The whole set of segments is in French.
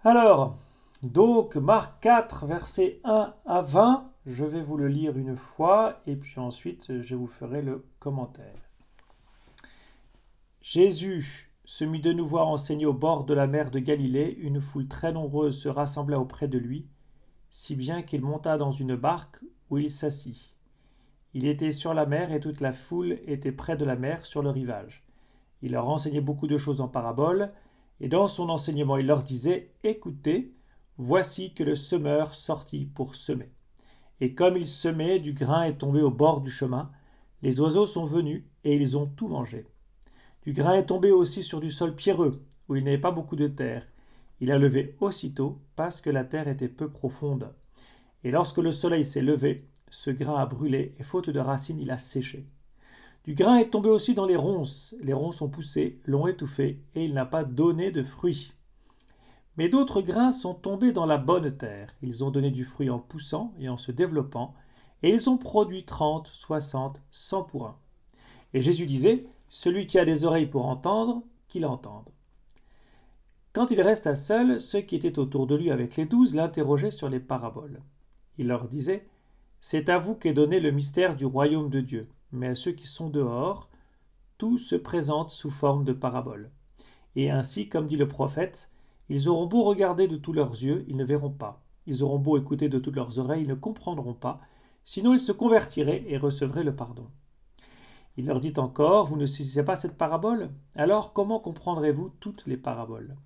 Alors, donc Marc 4, versets 1 à 20, je vais vous le lire une fois et puis ensuite je vous ferai le commentaire. Jésus se mit de nouveau à enseigner au bord de la mer de Galilée. Une foule très nombreuse se rassembla auprès de lui, si bien qu'il monta dans une barque où il s'assit. Il était sur la mer et toute la foule était près de la mer sur le rivage. Il leur enseignait beaucoup de choses en paraboles, et dans son enseignement il leur disait: Écoutez, voici que le semeur sortit pour semer. Et comme il semait, du grain est tombé au bord du chemin. Les oiseaux sont venus et ils ont tout mangé. Du grain est tombé aussi sur du sol pierreux, où il n'y avait pas beaucoup de terre. Il a levé aussitôt, parce que la terre était peu profonde. Et lorsque le soleil s'est levé, ce grain a brûlé, et faute de racines, il a séché. Du grain est tombé aussi dans les ronces. Les ronces ont poussé, l'ont étouffé, et il n'a pas donné de fruits. Mais d'autres grains sont tombés dans la bonne terre. Ils ont donné du fruit en poussant et en se développant, et ils ont produit 30, 60, 100 pour un. Et Jésus disait: Celui qui a des oreilles pour entendre, qu'il entende. Quand il resta seul, ceux qui étaient autour de lui avec les 12 l'interrogeaient sur les paraboles. Il leur disait: C'est à vous qu'est donné le mystère du royaume de Dieu, mais à ceux qui sont dehors, tout se présente sous forme de paraboles. Et ainsi, comme dit le prophète, ils auront beau regarder de tous leurs yeux, ils ne verront pas. Ils auront beau écouter de toutes leurs oreilles, ils ne comprendront pas. Sinon, ils se convertiraient et recevraient le pardon. Il leur dit encore: Vous ne saisissez pas cette parabole? Alors, comment comprendrez-vous toutes les paraboles?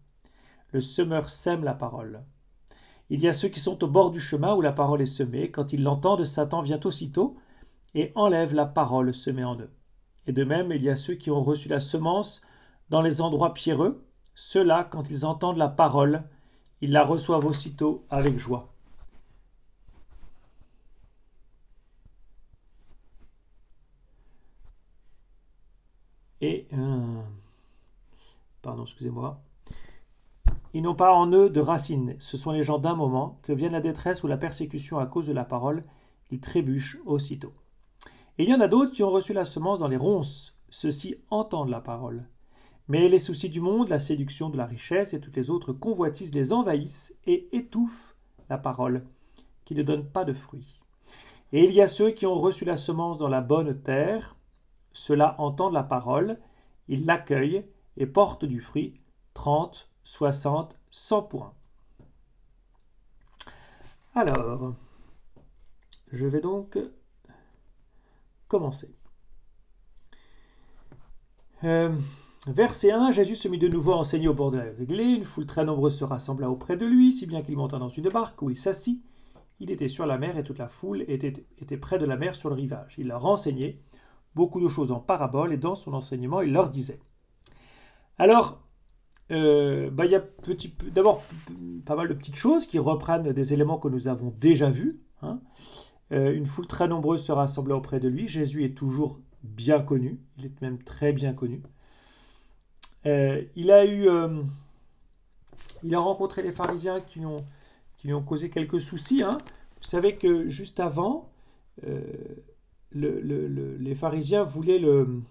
Le semeur sème la parole. Il y a ceux qui sont au bord du chemin où la parole est semée. Quand ils l'entendent, Satan vient aussitôt et enlève la parole semée en eux. Et de même, il y a ceux qui ont reçu la semence dans les endroits pierreux. Ceux-là, quand ils entendent la parole, ils la reçoivent aussitôt avec joie. Et, pardon, excusez-moi. Ils n'ont pas en eux de racines. Ce sont les gens d'un moment, que vienne la détresse ou la persécution à cause de la parole, ils trébuchent aussitôt. Et il y en a d'autres qui ont reçu la semence dans les ronces. Ceux-ci entendent la parole. Mais les soucis du monde, la séduction de la richesse et toutes les autres convoitises les envahissent et étouffent la parole, qui ne donne pas de fruits. Et il y a ceux qui ont reçu la semence dans la bonne terre. Ceux-là entendent la parole, ils l'accueillent et portent du fruit, 30, 60, 100 pour un. Alors, je vais donc commencer. Verset 1, Jésus se mit de nouveau à enseigner au bord de la Galilée. Une foule très nombreuse se rassembla auprès de lui, si bien qu'il monta dans une barque où il s'assit. Il était sur la mer et toute la foule était près de la mer sur le rivage. Il leur enseignait beaucoup de choses en paraboles et dans son enseignement, il leur disait. Alors, il y a d'abord pas mal de petites choses qui reprennent des éléments que nous avons déjà vus. Une foule très nombreuse se rassembla auprès de lui. Jésus est toujours bien connu, il est même très bien connu. Il a rencontré les pharisiens qui lui ont causé quelques soucis. Vous savez que juste avant, les pharisiens voulaient le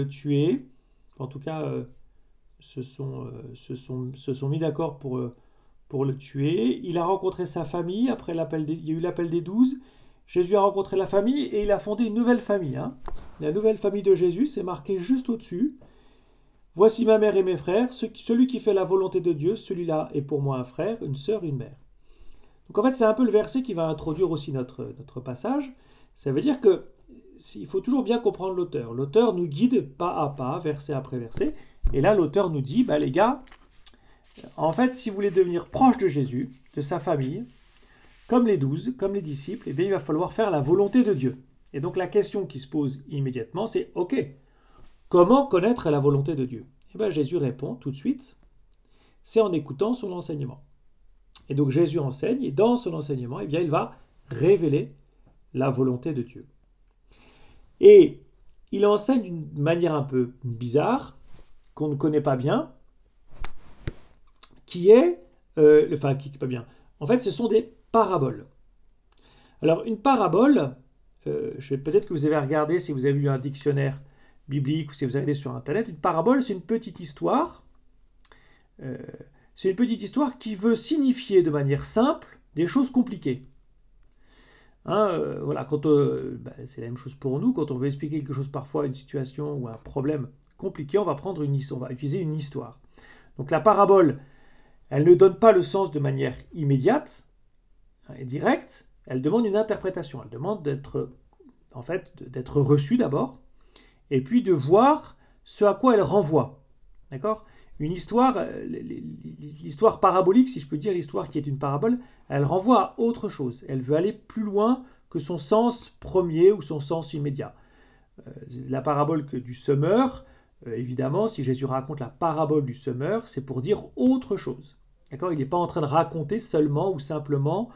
tuer. En tout cas, se sont mis d'accord pour le tuer. Il a rencontré sa famille. Après il y a eu l'appel des 12. Jésus a rencontré la famille et il a fondé une nouvelle famille. La nouvelle famille de Jésus, c'est marqué juste au-dessus. Voici ma mère et mes frères. Celui qui fait la volonté de Dieu, celui-là est pour moi un frère, une sœur, une mère. Donc en fait, c'est un peu le verset qui va introduire aussi notre passage. Ça veut dire que il faut toujours bien comprendre l'auteur. L'auteur nous guide pas à pas, verset après verset. Et là, l'auteur nous dit, les gars, en fait, si vous voulez devenir proche de Jésus, de sa famille, comme les 12, comme les disciples, eh bien, il va falloir faire la volonté de Dieu. Et donc la question qui se pose immédiatement, c'est, ok, comment connaître la volonté de Dieu? Eh bien, Jésus répond tout de suite, c'est en écoutant son enseignement. Et donc Jésus enseigne, et dans son enseignement, eh bien, il va révéler la volonté de Dieu. Et il enseigne d'une manière un peu bizarre, qu'on ne connaît pas bien, qui est... pas bien. En fait, ce sont des paraboles. Alors, une parabole, peut-être que vous avez regardé, si vous avez lu un dictionnaire biblique ou si vous allez sur Internet, une parabole, c'est une petite histoire. c'est une petite histoire qui veut signifier de manière simple des choses compliquées. Voilà, c'est la même chose pour nous, quand on veut expliquer quelque chose parfois, une situation ou un problème compliqué, on va utiliser une histoire. Donc la parabole, elle ne donne pas le sens de manière immédiate et directe, elle demande une interprétation, elle demande d'être reçue d'abord, et puis de voir ce à quoi elle renvoie. D'accord ? Une histoire, l'histoire parabolique, si je peux dire, l'histoire qui est une parabole, elle renvoie à autre chose. Elle veut aller plus loin que son sens premier ou son sens immédiat. La parabole du semeur, évidemment, si Jésus raconte la parabole du semeur, c'est pour dire autre chose. D'accord ? Il n'est pas en train de raconter seulement ou simplement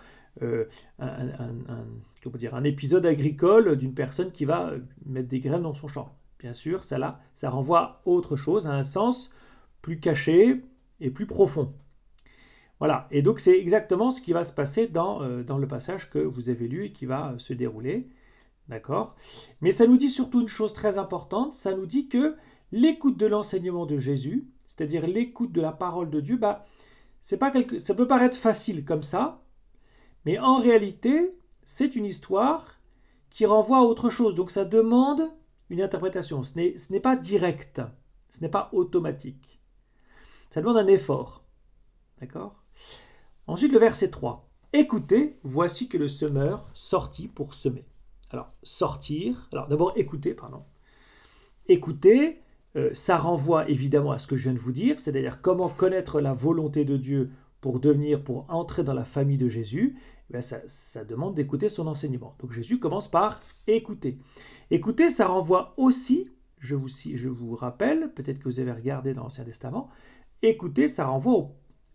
un épisode agricole d'une personne qui va mettre des graines dans son champ. Bien sûr, ça renvoie à autre chose, à un sens plus caché et plus profond. Voilà, et donc c'est exactement ce qui va se passer dans le passage que vous avez lu et qui va se dérouler. D'accord ? Mais ça nous dit surtout une chose très importante, ça nous dit que l'écoute de l'enseignement de Jésus, c'est-à-dire l'écoute de la parole de Dieu, ça peut paraître facile comme ça, mais en réalité, c'est une histoire qui renvoie à autre chose. Donc ça demande une interprétation. Ce n'est pas direct, ce n'est pas automatique. Ça demande un effort. D'accord ? Ensuite, le verset 3. Écoutez, voici que le semeur sortit pour semer. Alors, d'abord, Écoutez, ça renvoie évidemment à ce que je viens de vous dire, c'est-à-dire comment connaître la volonté de Dieu pour entrer dans la famille de Jésus. Ça demande d'écouter son enseignement. Donc Jésus commence par écouter. Écoutez, ça renvoie aussi, je vous rappelle, peut-être que vous avez regardé dans l'Ancien Testament, écoutez, ça renvoie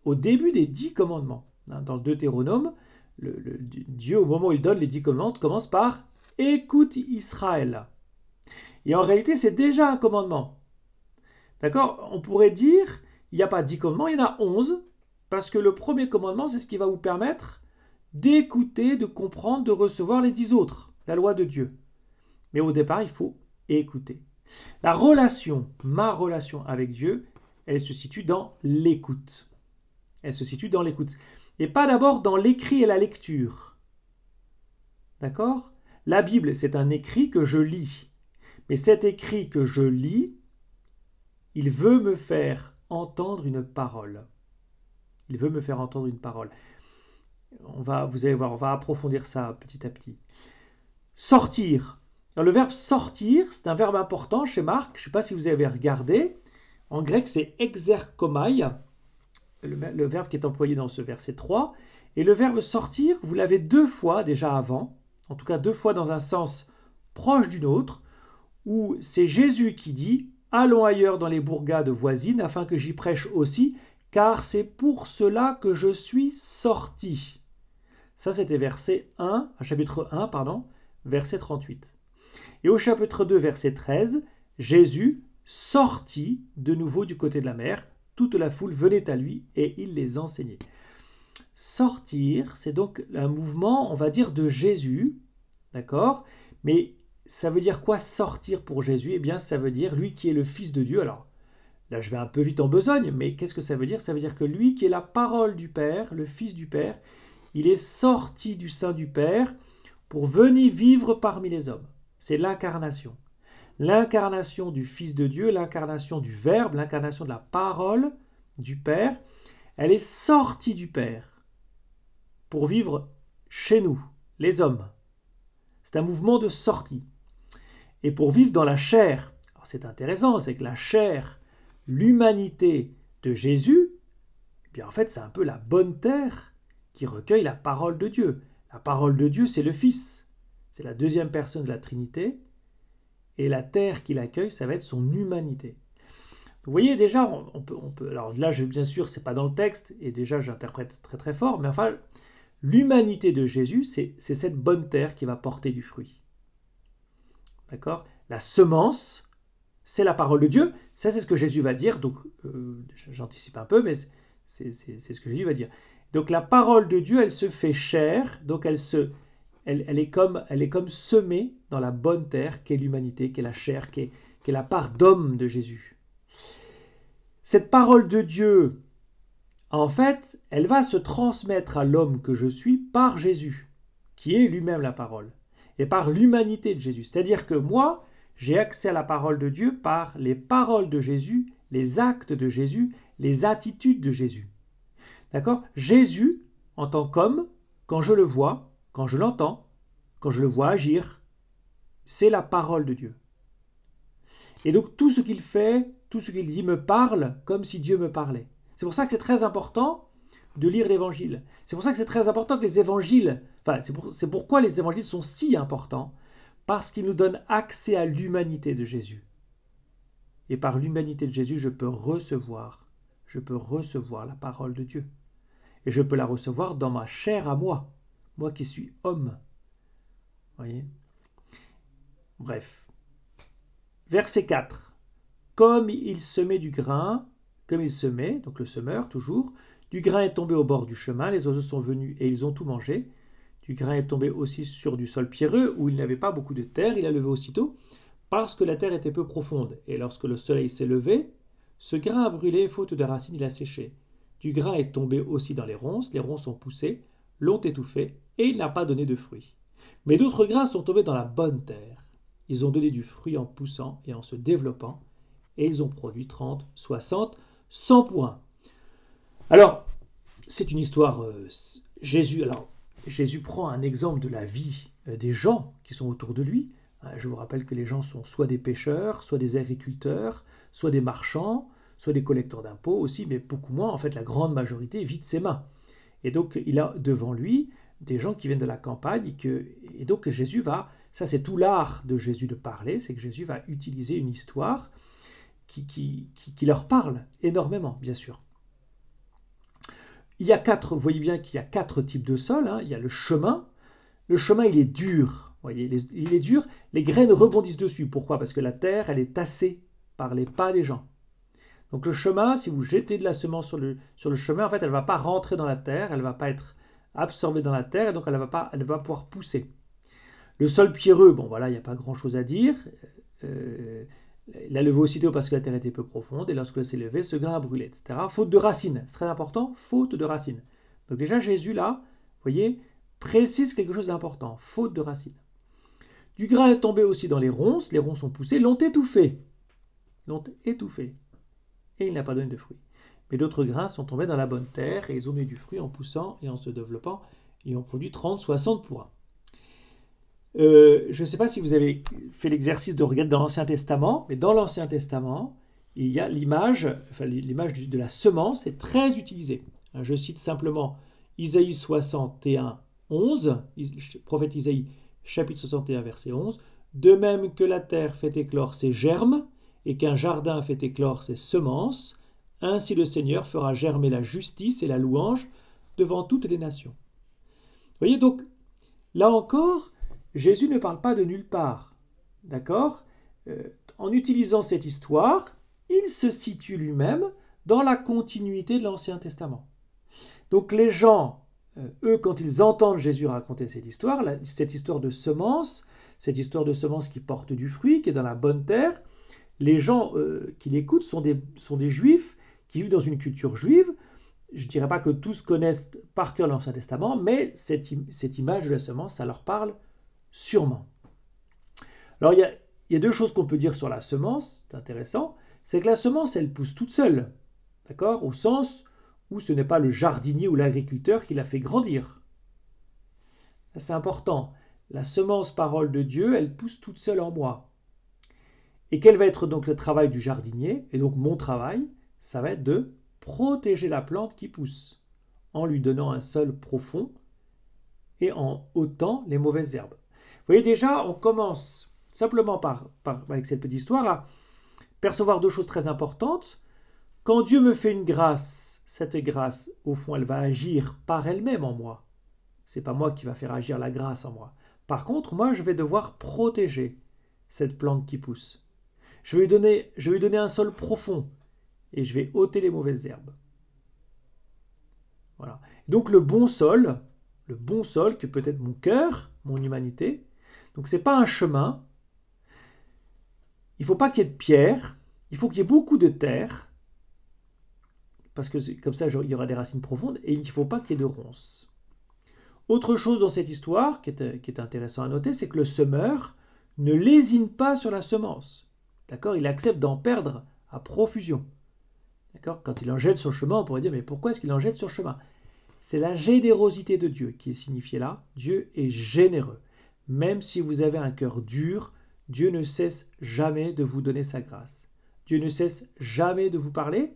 au début des 10 commandements. Dans le Deutéronome, Dieu, au moment où il donne les 10 commandements, commence par « Écoute Israël ». Et en réalité, c'est déjà un commandement. D'accord ? On pourrait dire, il n'y a pas 10 commandements, il y en a 11, parce que le premier commandement, c'est ce qui va vous permettre d'écouter, de comprendre, de recevoir les 10 autres, la loi de Dieu. Mais au départ, il faut écouter. Ma relation avec Dieu, elle se situe dans l'écoute. Et pas d'abord dans l'écrit et la lecture. D'accord ? La Bible, c'est un écrit que je lis. Mais cet écrit que je lis, il veut me faire entendre une parole. Vous allez voir, on va approfondir ça petit à petit. Sortir. Alors, le verbe sortir, c'est un verbe important chez Marc. Je ne sais pas si vous avez regardé. En grec, c'est exerkomai, le verbe qui est employé dans ce verset 3. Et le verbe sortir, vous l'avez 2 fois déjà avant, en tout cas 2 fois dans un sens proche d'une autre, où c'est Jésus qui dit « Allons ailleurs dans les bourgades voisines, afin que j'y prêche aussi, car c'est pour cela que je suis sorti. » Ça, c'était chapitre 1, verset 38. Et au chapitre 2, verset 13, Jésus sortit de nouveau du côté de la mer. Toute la foule venait à lui et il les enseignait. Sortir, c'est donc un mouvement, on va dire, de Jésus, d'accord ? Mais ça veut dire quoi sortir pour Jésus ? Eh bien, ça veut dire lui qui est le Fils de Dieu. Alors, là, je vais un peu vite en besogne, mais qu'est-ce que ça veut dire ? Ça veut dire que lui qui est la parole du Père, le Fils du Père, il est sorti du sein du Père pour venir vivre parmi les hommes. C'est l'incarnation. L'incarnation du Fils de Dieu, l'incarnation du Verbe, l'incarnation de la parole du Père, elle est sortie du Père pour vivre chez nous, les hommes. C'est un mouvement de sortie. Et pour vivre dans la chair, alors c'est intéressant, c'est que la chair, l'humanité de Jésus, eh bien en fait c'est un peu la bonne terre qui recueille la parole de Dieu. La parole de Dieu, c'est le Fils. C'est la deuxième personne de la Trinité. Et la terre qui l'accueille, ça va être son humanité. Vous voyez, déjà, on peut alors là, bien sûr, c'est pas dans le texte, et déjà, j'interprète très très fort, mais enfin, l'humanité de Jésus, c'est cette bonne terre qui va porter du fruit. D'accord ? La semence, c'est la parole de Dieu. Ça, c'est ce que Jésus va dire. Donc, j'anticipe un peu, mais c'est ce que Jésus va dire. Donc, la parole de Dieu, elle se fait chair. Donc, elle est comme semée dans la bonne terre qu'est l'humanité, qu'est la chair, qu'est la part d'homme de Jésus. Cette parole de Dieu, en fait, elle va se transmettre à l'homme que je suis par Jésus, qui est lui-même la parole, et par l'humanité de Jésus. C'est-à-dire que moi, j'ai accès à la parole de Dieu par les paroles de Jésus, les actes de Jésus, les attitudes de Jésus. D'accord? Jésus, en tant qu'homme, quand je le vois, quand je l'entends, quand je le vois agir, c'est la parole de Dieu. Et donc tout ce qu'il fait, tout ce qu'il dit me parle comme si Dieu me parlait. C'est pour ça que c'est très important de lire l'Évangile. C'est pour ça que c'est très important que les évangiles, c'est pourquoi les évangiles sont si importants, parce qu'ils nous donnent accès à l'humanité de Jésus. Et par l'humanité de Jésus, je peux recevoir la parole de Dieu. Et je peux la recevoir dans ma chair à moi qui suis homme. Voyez ? Bref. Verset 4. Comme il semait du grain, comme il semait, donc le semeur toujours, du grain est tombé au bord du chemin, les oiseaux sont venus et ils ont tout mangé. Du grain est tombé aussi sur du sol pierreux où il n'avait pas beaucoup de terre, il a levé aussitôt, parce que la terre était peu profonde. Et lorsque le soleil s'est levé, ce grain a brûlé, faute de racines, il a séché. Du grain est tombé aussi dans les ronces ont poussé, l'ont étouffé, et il n'a pas donné de fruits. Mais d'autres grains sont tombés dans la bonne terre. Ils ont donné du fruit en poussant et en se développant, et ils ont produit 30, 60, 100 pour un. Alors, c'est une histoire... Jésus prend un exemple de la vie des gens qui sont autour de lui. Je vous rappelle que les gens sont soit des pêcheurs, soit des agriculteurs, soit des marchands, soit des collecteurs d'impôts aussi, mais beaucoup moins. En fait, la grande majorité vit de ses mains. Et donc, il a devant lui des gens qui viennent de la campagne. Et donc, Jésus va... Ça, c'est tout l'art de Jésus de parler, c'est que Jésus va utiliser une histoire qui leur parle énormément, bien sûr. Vous voyez bien qu'il y a 4 types de sol. Il y a le chemin. Le chemin, il est dur. Vous voyez, il est dur. Les graines rebondissent dessus. Pourquoi? Parce que la terre, elle est tassée par les pas des gens. Donc le chemin, si vous jetez de la semence sur le chemin, en fait, elle ne va pas rentrer dans la terre, elle ne va pas être absorbée dans la terre, et donc elle va pouvoir pousser. Le sol pierreux, bon voilà, il n'y a pas grand-chose à dire. Il a levé aussitôt parce que la terre était peu profonde, et lorsque s'est levé, ce grain a brûlé, etc. Faute de racines, c'est très important, faute de racines. Donc déjà, Jésus, là, vous voyez, précise quelque chose d'important, faute de racines. Du grain est tombé aussi dans les ronces ont poussé, l'ont étouffé. Et il n'a pas donné de fruits. Mais d'autres grains sont tombés dans la bonne terre, et ils ont donné du fruit en poussant et en se développant, et ont produit 30, 60 pour un. Je ne sais pas si vous avez fait l'exercice de regarder dans l'Ancien Testament, mais dans l'Ancien Testament, il y a l'image de la semence est très utilisée. Je cite simplement Isaïe 61, 11, prophète Isaïe, chapitre 61, verset 11. De même que la terre fait éclore ses germes, et qu'un jardin fait éclore ses semences, ainsi le Seigneur fera germer la justice et la louange devant toutes les nations. Vous voyez donc, là encore, Jésus ne parle pas de nulle part, d'accord ? En utilisant cette histoire, il se situe lui-même dans la continuité de l'Ancien Testament. Donc les gens, eux, quand ils entendent Jésus raconter cette histoire de semence, cette histoire de semence qui porte du fruit, qui est dans la bonne terre, les gens qui l'écoutent sont des juifs qui vivent dans une culture juive. Je ne dirais pas que tous connaissent par cœur l'Ancien Testament, mais cette image de la semence, ça leur parle sûrement. Alors, il y a 2 choses qu'on peut dire sur la semence, c'est intéressant. C'est que la semence, elle pousse toute seule, d'accord ? Au sens où ce n'est pas le jardinier ou l'agriculteur qui la fait grandir. Ça, c'est important. La semence, parole de Dieu, elle pousse toute seule en moi. Et quel va être donc le travail du jardinier? Et donc mon travail, ça va être de protéger la plante qui pousse, en lui donnant un sol profond et en ôtant les mauvaises herbes. Vous voyez déjà, on commence simplement avec cette petite histoire à percevoir 2 choses très importantes. Quand Dieu me fait une grâce, cette grâce, au fond, elle va agir par elle-même en moi. Ce n'est pas moi qui va faire agir la grâce en moi. Par contre, moi, je vais devoir protéger cette plante qui pousse. Je vais lui donner un sol profond et je vais ôter les mauvaises herbes. Voilà. Donc le bon sol que peut être mon cœur, mon humanité, donc c'est pas un chemin, il ne faut pas qu'il y ait de pierre, il faut qu'il y ait beaucoup de terre, parce que comme ça, il y aura des racines profondes, et il ne faut pas qu'il y ait de ronces. Autre chose dans cette histoire qui est intéressant à noter, c'est que le semeur ne lésine pas sur la semence. D'accord ? Il accepte d'en perdre à profusion. D'accord ? Quand il en jette sur le chemin, on pourrait dire, mais pourquoi est-ce qu'il en jette sur le chemin ? C'est la générosité de Dieu qui est signifiée là. Dieu est généreux. Même si vous avez un cœur dur, Dieu ne cesse jamais de vous donner sa grâce. Dieu ne cesse jamais de vous parler.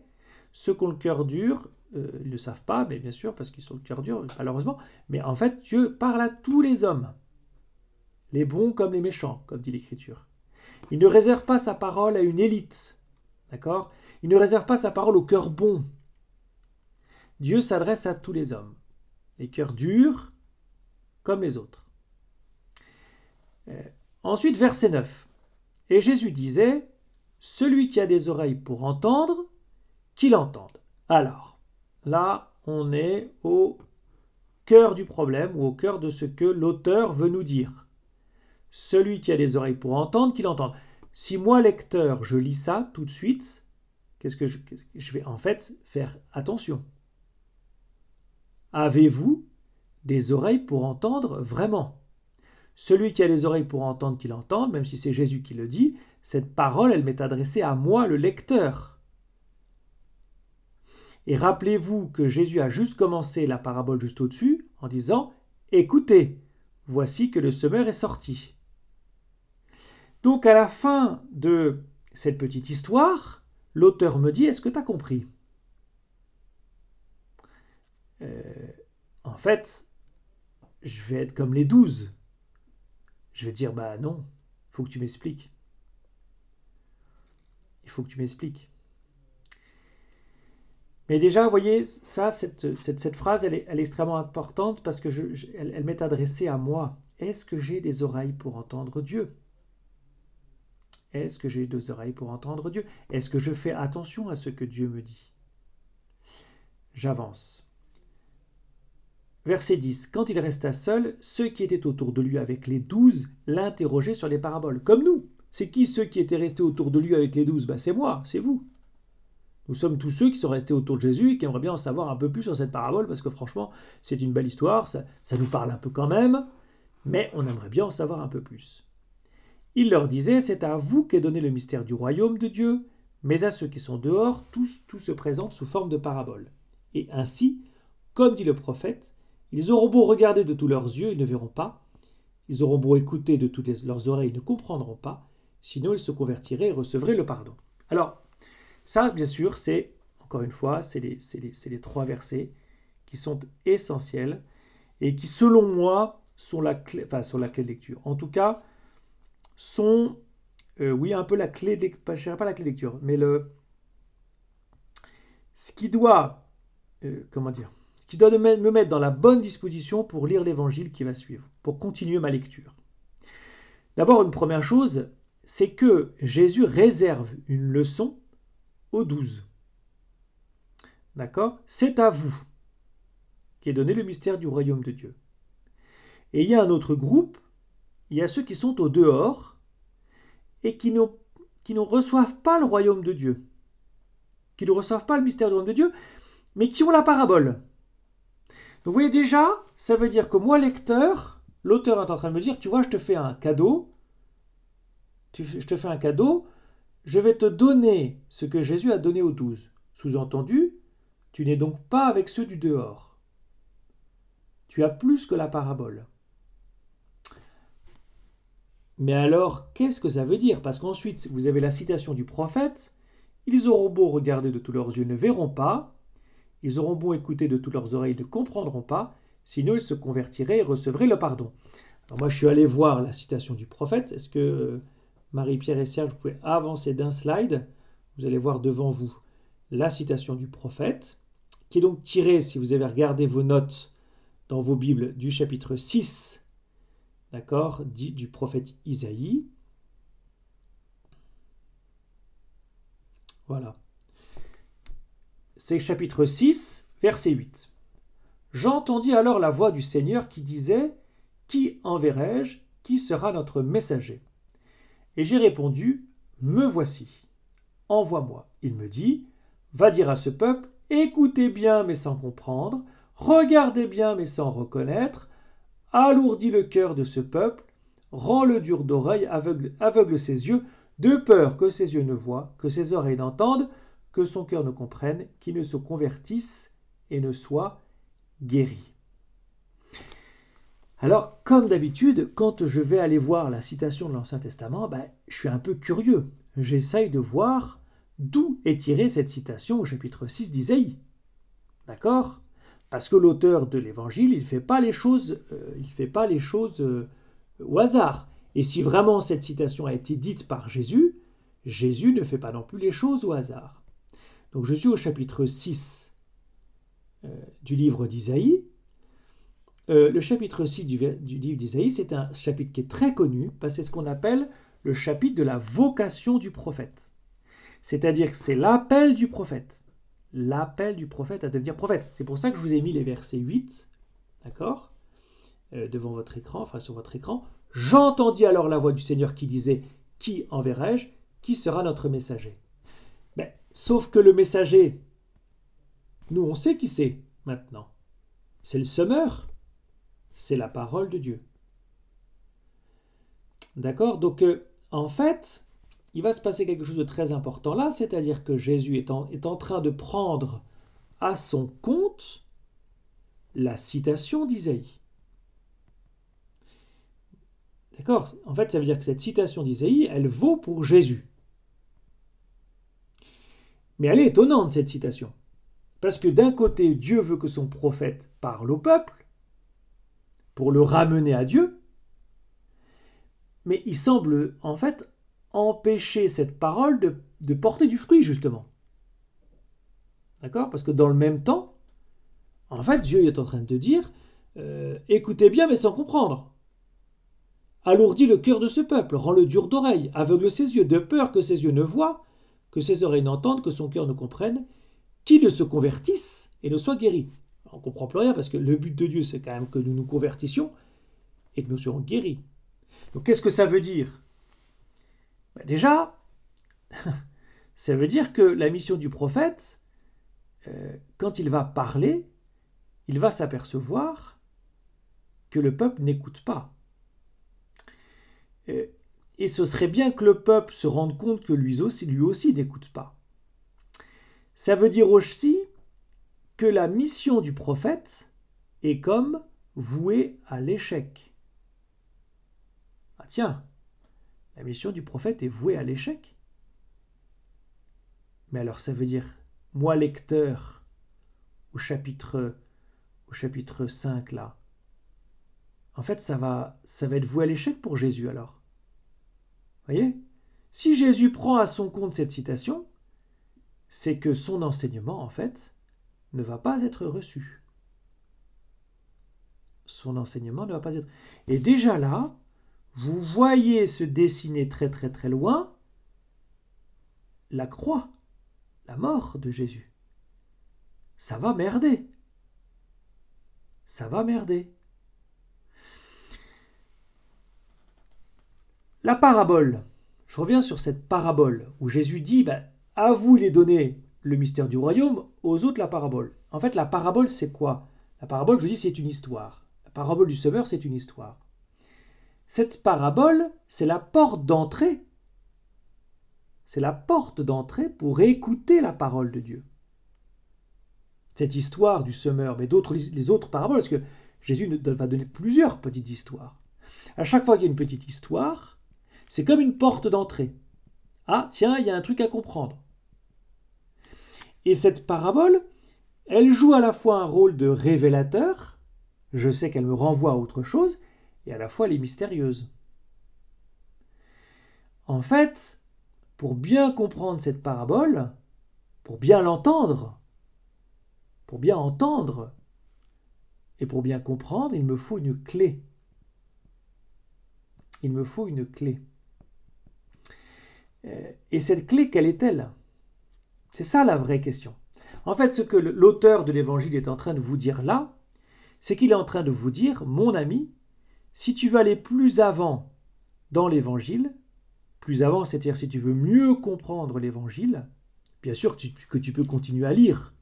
Ceux qui ont le cœur dur, ils ne le savent pas, mais bien sûr, parce qu'ils ont le cœur dur, malheureusement. Mais en fait, Dieu parle à tous les hommes, les bons comme les méchants, comme dit l'Écriture. Il ne réserve pas sa parole à une élite, d'accord ? Il ne réserve pas sa parole au cœur bon. Dieu s'adresse à tous les hommes, les cœurs durs comme les autres. Ensuite, verset 9. Et Jésus disait, « Celui qui a des oreilles pour entendre, qu'il entende. » Alors, là, on est au cœur du problème ou au cœur de ce que l'auteur veut nous dire. Celui qui a des oreilles pour entendre, qu'il entende. Si moi, lecteur, je lis ça tout de suite, qu'est-ce que je vais en fait faire attention. Avez-vous des oreilles pour entendre vraiment ? Celui qui a les oreilles pour entendre, qu'il entende, même si c'est Jésus qui le dit, cette parole, elle m'est adressée à moi, le lecteur. Et rappelez-vous que Jésus a juste commencé la parabole juste au-dessus en disant « Écoutez, voici que le semeur est sorti. » Donc à la fin de cette petite histoire, l'auteur me dit « Est-ce que tu as compris ?» En fait, je vais être comme les 12. Je vais dire « Bah non, il faut que tu m'expliques. Il faut que tu m'expliques. » Mais déjà, vous voyez, ça, cette phrase, elle est extrêmement importante parce que elle m'est adressée à moi. Est-ce que j'ai des oreilles pour entendre Dieu ? Est-ce que j'ai des oreilles pour entendre Dieu ? Est-ce que je fais attention à ce que Dieu me dit ? J'avance. Verset 10. Quand il resta seul, ceux qui étaient autour de lui avec les 12 l'interrogeaient sur les paraboles. Comme nous. C'est qui ceux qui étaient restés autour de lui avec les 12 ? Ben, c'est moi, c'est vous. Nous sommes tous ceux qui sont restés autour de Jésus et qui aimeraient bien en savoir un peu plus sur cette parabole parce que franchement, c'est une belle histoire, ça nous parle un peu quand même, mais on aimerait bien en savoir un peu plus. Il leur disait, c'est à vous qu'est donné le mystère du royaume de Dieu, mais à ceux qui sont dehors, tout se présente sous forme de parabole. Et ainsi, comme dit le prophète, ils auront beau regarder de tous leurs yeux, ils ne verront pas, ils auront beau écouter de toutes leurs oreilles, ils ne comprendront pas, sinon ils se convertiraient et recevraient le pardon. Alors, ça, bien sûr, c'est, encore une fois, c'est les 3 versets qui sont essentiels et qui, selon moi, sont la clé de lecture. En tout cas, sont, oui, un peu la clé de lecture, je ne dirais pas la clé de lecture, mais ce qui doit, ce qui doit me mettre dans la bonne disposition pour lire l'évangile qui va suivre, pour continuer ma lecture. D'abord, une première chose, c'est que Jésus réserve une leçon aux 12. D'accord ? C'est à vous qu'est donné le mystère du royaume de Dieu. Et il y a un autre groupe, il y a ceux qui sont au dehors et qui ne reçoivent pas le royaume de Dieu, qui ne reçoivent pas le mystère du royaume de Dieu, mais qui ont la parabole. Donc vous voyez déjà, ça veut dire que moi, lecteur, l'auteur est en train de me dire, tu vois, je te fais un cadeau, je vais te donner ce que Jésus a donné aux 12. Sous-entendu, tu n'es donc pas avec ceux du dehors. Tu as plus que la parabole. Mais alors, qu'est-ce que ça veut dire ? Parce qu'ensuite, vous avez la citation du prophète. Ils auront beau regarder de tous leurs yeux, ne verront pas. Ils auront beau écouter de toutes leurs oreilles, ne comprendront pas. Sinon, ils se convertiraient et recevraient le pardon. Alors moi, je suis allé voir la citation du prophète. Est-ce que Marie-Pierre et Serge, vous pouvez avancer d'un slide. Vous allez voir devant vous la citation du prophète, qui est donc tirée, si vous avez regardé vos notes dans vos Bibles, du chapitre 6, d'accord, du prophète Isaïe. Voilà. C'est chapitre 6, verset 8. « J'entendis alors la voix du Seigneur qui disait « Qui enverrai-je ? Qui sera notre messager ?» Et j'ai répondu « Me voici, envoie-moi. » Il me dit « Va dire à ce peuple, écoutez bien mais sans comprendre, regardez bien mais sans reconnaître, alourdit le cœur de ce peuple, rend le dur d'oreille, aveugle ses yeux, de peur que ses yeux ne voient, que ses oreilles n'entendent, que son cœur ne comprenne, qu'il ne se convertisse et ne soit guéri. Alors, comme d'habitude, quand je vais aller voir la citation de l'Ancien Testament, je suis un peu curieux. J'essaye de voir d'où est tirée cette citation au chapitre 6 d'Isaïe. D'accord ? Parce que l'auteur de l'Évangile, il ne fait pas les choses, au hasard. Et si vraiment cette citation a été dite par Jésus, Jésus ne fait pas non plus les choses au hasard. Donc je suis au chapitre 6 du livre d'Isaïe. Le chapitre 6 du livre d'Isaïe, c'est un chapitre qui est très connu, parce que c'est ce qu'on appelle le chapitre de la vocation du prophète. C'est-à-dire que c'est l'appel du prophète. L'appel du prophète à devenir prophète. C'est pour ça que je vous ai mis les versets 8, d'accord, devant votre écran, enfin sur votre écran. J'entendis alors la voix du Seigneur qui disait « Qui enverrai-je ? Qui sera notre messager ?» Sauf que le messager, nous on sait qui c'est maintenant. C'est le semeur. C'est la parole de Dieu. D'accord ? Donc, en fait, il va se passer quelque chose de très important là, c'est-à-dire que Jésus est en train de prendre à son compte la citation d'Isaïe. D'accord ? En fait, ça veut dire que cette citation d'Isaïe, elle vaut pour Jésus. Mais elle est étonnante, cette citation. Parce que d'un côté, Dieu veut que son prophète parle au peuple, pour le ramener à Dieu, mais il semble en fait empêcher cette parole de porter du fruit, justement. D'accord ? Parce que dans le même temps, en fait, Dieu est en train de dire écoutez bien, mais sans comprendre. Alourdit le cœur de ce peuple, rend le dur d'oreille, aveugle ses yeux, de peur que ses yeux ne voient, que ses oreilles n'entendent, que son cœur ne comprenne, qu'il ne se convertisse et ne soit guéri. On ne comprend plus rien parce que le but de Dieu, c'est quand même que nous nous convertissions et que nous serons guéris. Donc qu'est-ce que ça veut dire ? Déjà, ça veut dire que la mission du prophète, quand il va parler, il va s'apercevoir que le peuple n'écoute pas. Et ce serait bien que le peuple se rende compte que lui aussi n'écoute pas. Ça veut dire aussi que la mission du prophète est comme vouée à l'échec. Ah tiens, la mission du prophète est vouée à l'échec. Mais alors ça veut dire, moi lecteur, au chapitre 5 là, en fait ça va être voué à l'échec pour Jésus alors. Vous voyez ? Si Jésus prend à son compte cette citation, c'est que son enseignement en fait ne va pas être reçu. Son enseignement ne va pas être... Et déjà là, vous voyez se dessiner très très très loin la croix, la mort de Jésus. Ça va merder. Ça va merder. La parabole. Je reviens sur cette parabole où Jésus dit à vous il est donné le mystère du royaume, aux autres la parabole. En fait, la parabole, c'est quoi ? La parabole, je vous dis, c'est une histoire. La parabole du semeur, c'est une histoire. Cette parabole, c'est la porte d'entrée. C'est la porte d'entrée pour écouter la parole de Dieu. Cette histoire du semeur, mais les autres paraboles, parce que Jésus va donner plusieurs petites histoires. À chaque fois qu'il y a une petite histoire, c'est comme une porte d'entrée. Ah, tiens, il y a un truc à comprendre. Et cette parabole, elle joue à la fois un rôle de révélateur, je sais qu'elle me renvoie à autre chose, et à la fois elle est mystérieuse. En fait, pour bien comprendre cette parabole, pour bien l'entendre, pour bien entendre, et pour bien comprendre, il me faut une clé. Il me faut une clé. Et cette clé, quelle est-elle ? C'est ça la vraie question. En fait, ce que l'auteur de l'Évangile est en train de vous dire là, c'est qu'il est en train de vous dire, mon ami, si tu veux aller plus avant dans l'Évangile, plus avant, c'est-à-dire si tu veux mieux comprendre l'Évangile, bien sûr que tu peux continuer à lire,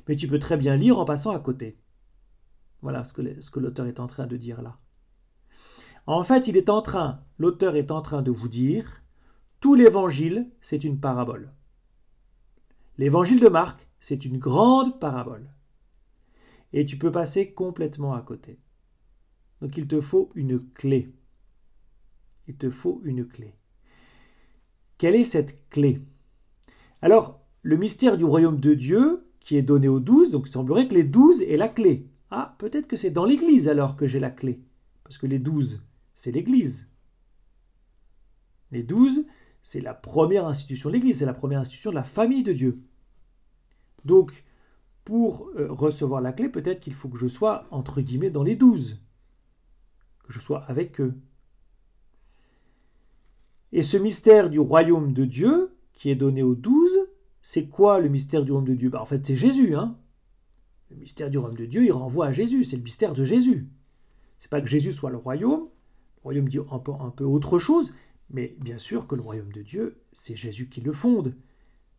mais tu peux très bien lire en passant à côté. Voilà ce que l'auteur est en train de dire là. En fait, l'auteur est en train de vous dire, tout l'évangile, c'est une parabole. L'évangile de Marc, c'est une grande parabole. Et tu peux passer complètement à côté. Donc il te faut une clé. Il te faut une clé. Quelle est cette clé? Alors, le mystère du royaume de Dieu, qui est donné aux 12, donc il semblerait que les 12 aient la clé. Ah, peut-être que c'est dans l'Église alors que j'ai la clé. Parce que les 12, c'est l'Église. Les 12, c'est la première institution de l'Église, c'est la première institution de la famille de Dieu. Donc, pour recevoir la clé, peut-être qu'il faut que je sois, entre guillemets, dans les 12. Que je sois avec eux. Et ce mystère du royaume de Dieu, qui est donné aux 12, c'est quoi le mystère du royaume de Dieu? En fait, c'est Jésus. Le mystère du royaume de Dieu, il renvoie à Jésus, c'est le mystère de Jésus. C'est pas que Jésus soit le royaume dit un peu autre chose, mais bien sûr que le royaume de Dieu, c'est Jésus qui le fonde,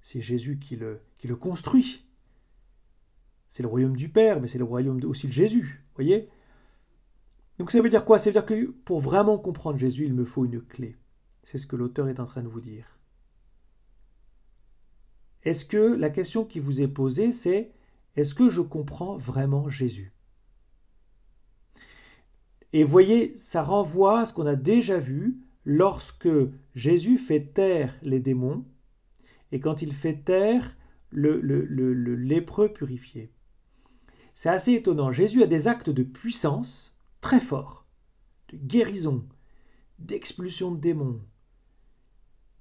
c'est Jésus qui le construit. C'est le royaume du Père, mais c'est le royaume aussi de Jésus, voyez? Donc ça veut dire quoi? Ça veut dire que pour vraiment comprendre Jésus, il me faut une clé. C'est ce que l'auteur est en train de vous dire. Est-ce que la question qui vous est posée, c'est est-ce que je comprends vraiment Jésus? Et voyez, ça renvoie à ce qu'on a déjà vu lorsque Jésus fait taire les démons et quand il fait taire le lépreux purifié. C'est assez étonnant. Jésus a des actes de puissance très forts, de guérison, d'expulsion de démons.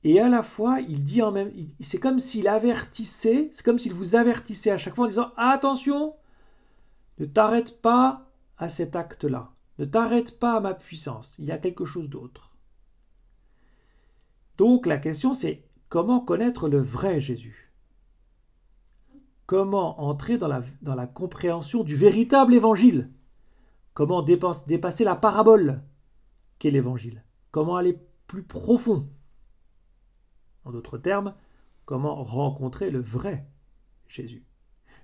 Et à la fois, il dit en même, c'est comme s'il avertissait, c'est comme s'il vous avertissait à chaque fois en disant attention, ne t'arrête pas à cet acte-là, ne t'arrête pas à ma puissance, il y a quelque chose d'autre. Donc la question c'est comment connaître le vrai Jésus? Comment entrer dans la compréhension du véritable évangile? Comment dépasser la parabole qu'est l'évangile? Comment aller plus profond? En d'autres termes, comment rencontrer le vrai Jésus?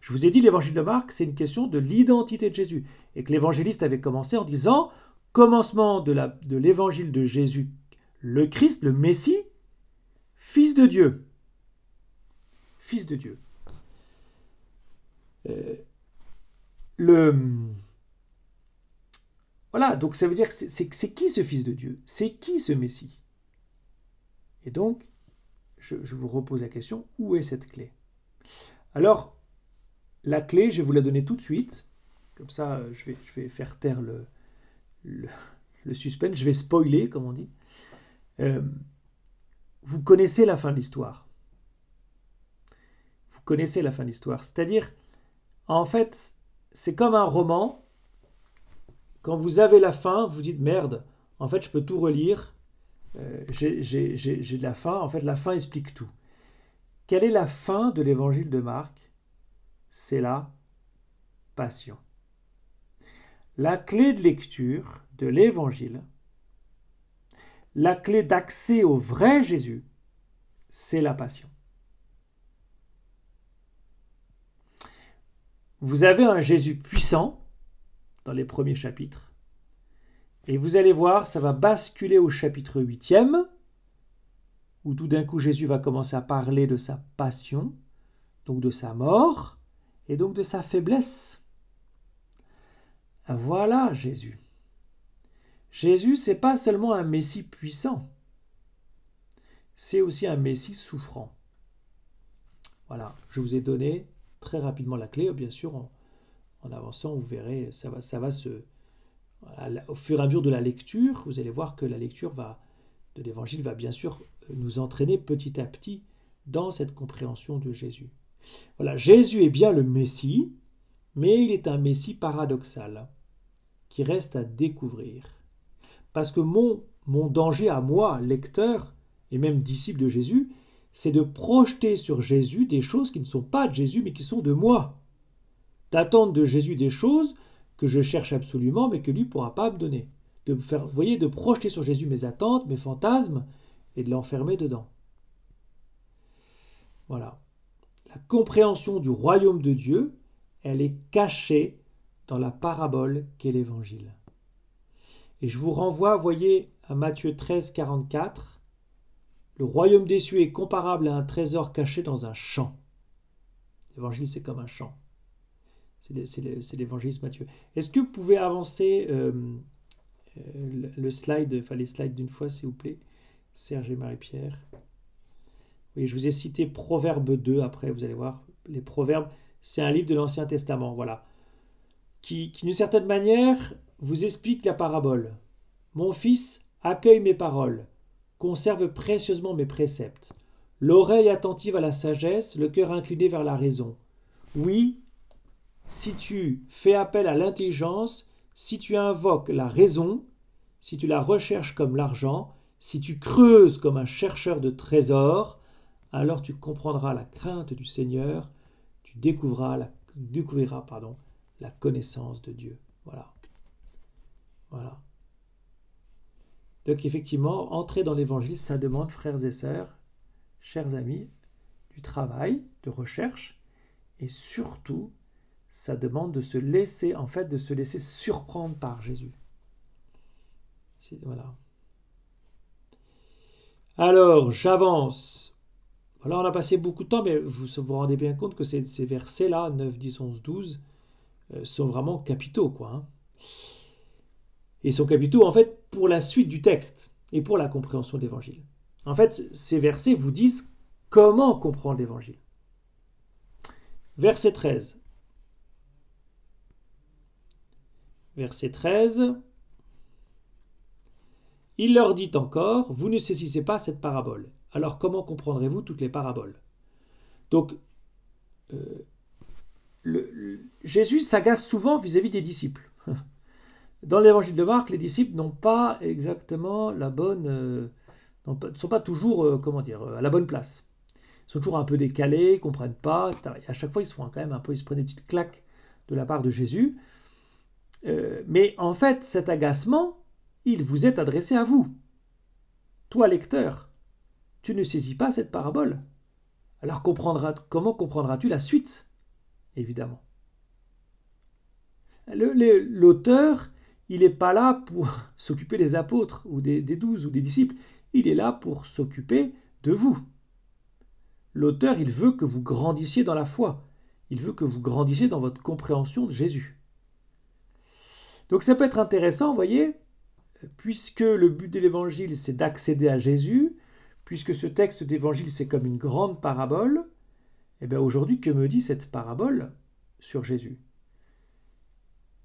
Je vous ai dit, l'évangile de Marc, c'est une question de l'identité de Jésus. Et que l'évangéliste avait commencé en disant, commencement de l'évangile de Jésus, le Christ, le Messie, Fils de Dieu. Fils de Dieu. Voilà, donc ça veut dire que c'est qui ce Fils de Dieu? C'est qui ce Messie? Et donc, je vous repose la question, où est cette clé? Alors, la clé, je vais vous la donner tout de suite. Comme ça, je vais faire taire le suspense. Je vais spoiler, comme on dit. Vous connaissez la fin de l'histoire. Vous connaissez la fin de l'histoire. C'est-à-dire, en fait, c'est comme un roman. Quand vous avez la fin, vous dites merde, en fait, je peux tout relire. J'ai de la fin. En fait, la fin explique tout. Quelle est la fin de l'évangile de Marc? C'est la passion. La clé de lecture de l'évangile, la clé d'accès au vrai Jésus, c'est la passion. Vous avez un Jésus puissant dans les premiers chapitres, et vous allez voir, ça va basculer au chapitre 8e, où tout d'un coup Jésus va commencer à parler de sa passion, donc de sa mort, et donc de sa faiblesse. Voilà Jésus. Jésus, c'est pas seulement un Messie puissant, c'est aussi un Messie souffrant. Voilà, je vous ai donné très rapidement la clé, bien sûr, en avançant, vous verrez, ça va se... Voilà, au fur et à mesure de la lecture, vous allez voir que la lecture de l'Évangile va bien sûr nous entraîner petit à petit dans cette compréhension de Jésus. Voilà, Jésus est bien le Messie, mais il est un Messie paradoxal, qui reste à découvrir. Parce que mon danger à moi, lecteur, et même disciple de Jésus, c'est de projeter sur Jésus des choses qui ne sont pas de Jésus, mais qui sont de moi. D'attendre de Jésus des choses que je cherche absolument, mais que lui ne pourra pas me donner. Vous voyez, de projeter sur Jésus mes attentes, mes fantasmes, et de l'enfermer dedans. Voilà. La compréhension du royaume de Dieu, elle est cachée dans la parabole qu'est l'Évangile. Et je vous renvoie, voyez, à Matthieu 13, 44. Le royaume des cieux est comparable à un trésor caché dans un champ. L'Évangile, c'est comme un champ. C'est l'évangéliste Matthieu. Est-ce que vous pouvez avancer le slide, enfin les slides d'une fois, s'il vous plaît, Serge et Marie-Pierre. Oui, je vous ai cité Proverbe 2, après, vous allez voir. Les Proverbes, c'est un livre de l'Ancien Testament, voilà. Qui d'une certaine manière, vous explique la parabole. Mon fils, accueille mes paroles, conserve précieusement mes préceptes. L'oreille attentive à la sagesse, le cœur incliné vers la raison. Oui, si tu fais appel à l'intelligence, si tu invoques la raison, si tu la recherches comme l'argent, si tu creuses comme un chercheur de trésors, alors tu comprendras la crainte du Seigneur, tu découvriras la connaissance de Dieu. Voilà. Voilà. Donc effectivement, entrer dans l'Évangile, ça demande, frères et sœurs, chers amis, du travail, de recherche, et surtout, ça demande de se laisser, surprendre par Jésus. Voilà. Alors, j'avance. Voilà, on a passé beaucoup de temps, mais vous vous rendez bien compte que ces versets-là, 9, 10, 11, 12, sont vraiment capitaux, quoi. Hein. Et sont capitaux, en fait, pour la suite du texte et pour la compréhension de l'Évangile. En fait, ces versets vous disent comment comprendre l'Évangile. Verset 13. Verset 13. Il leur dit encore, vous ne saisissez pas cette parabole. Alors comment comprendrez-vous toutes les paraboles? Donc, Jésus s'agace souvent vis-à-vis des disciples. Dans l'évangile de Marc, les disciples n'ont pas exactement la bonne... ne sont pas toujours, à la bonne place. Ils sont toujours un peu décalés, ils ne comprennent pas. Et à chaque fois, ils se font quand même un peu, ils se prennent des petites claques de la part de Jésus. Mais en fait, cet agacement, il vous est adressé à vous. Toi, lecteur, tu ne saisis pas cette parabole. Alors comment comprendras-tu la suite? Évidemment. L'auteur, il n'est pas là pour s'occuper des apôtres ou des 12 ou des disciples. Il est là pour s'occuper de vous. L'auteur, il veut que vous grandissiez dans la foi. Il veut que vous grandissiez dans votre compréhension de Jésus. Donc ça peut être intéressant, vous voyez, puisque le but de l'évangile, c'est d'accéder à Jésus, puisque ce texte d'évangile, c'est comme une grande parabole, et bien aujourd'hui, que me dit cette parabole sur Jésus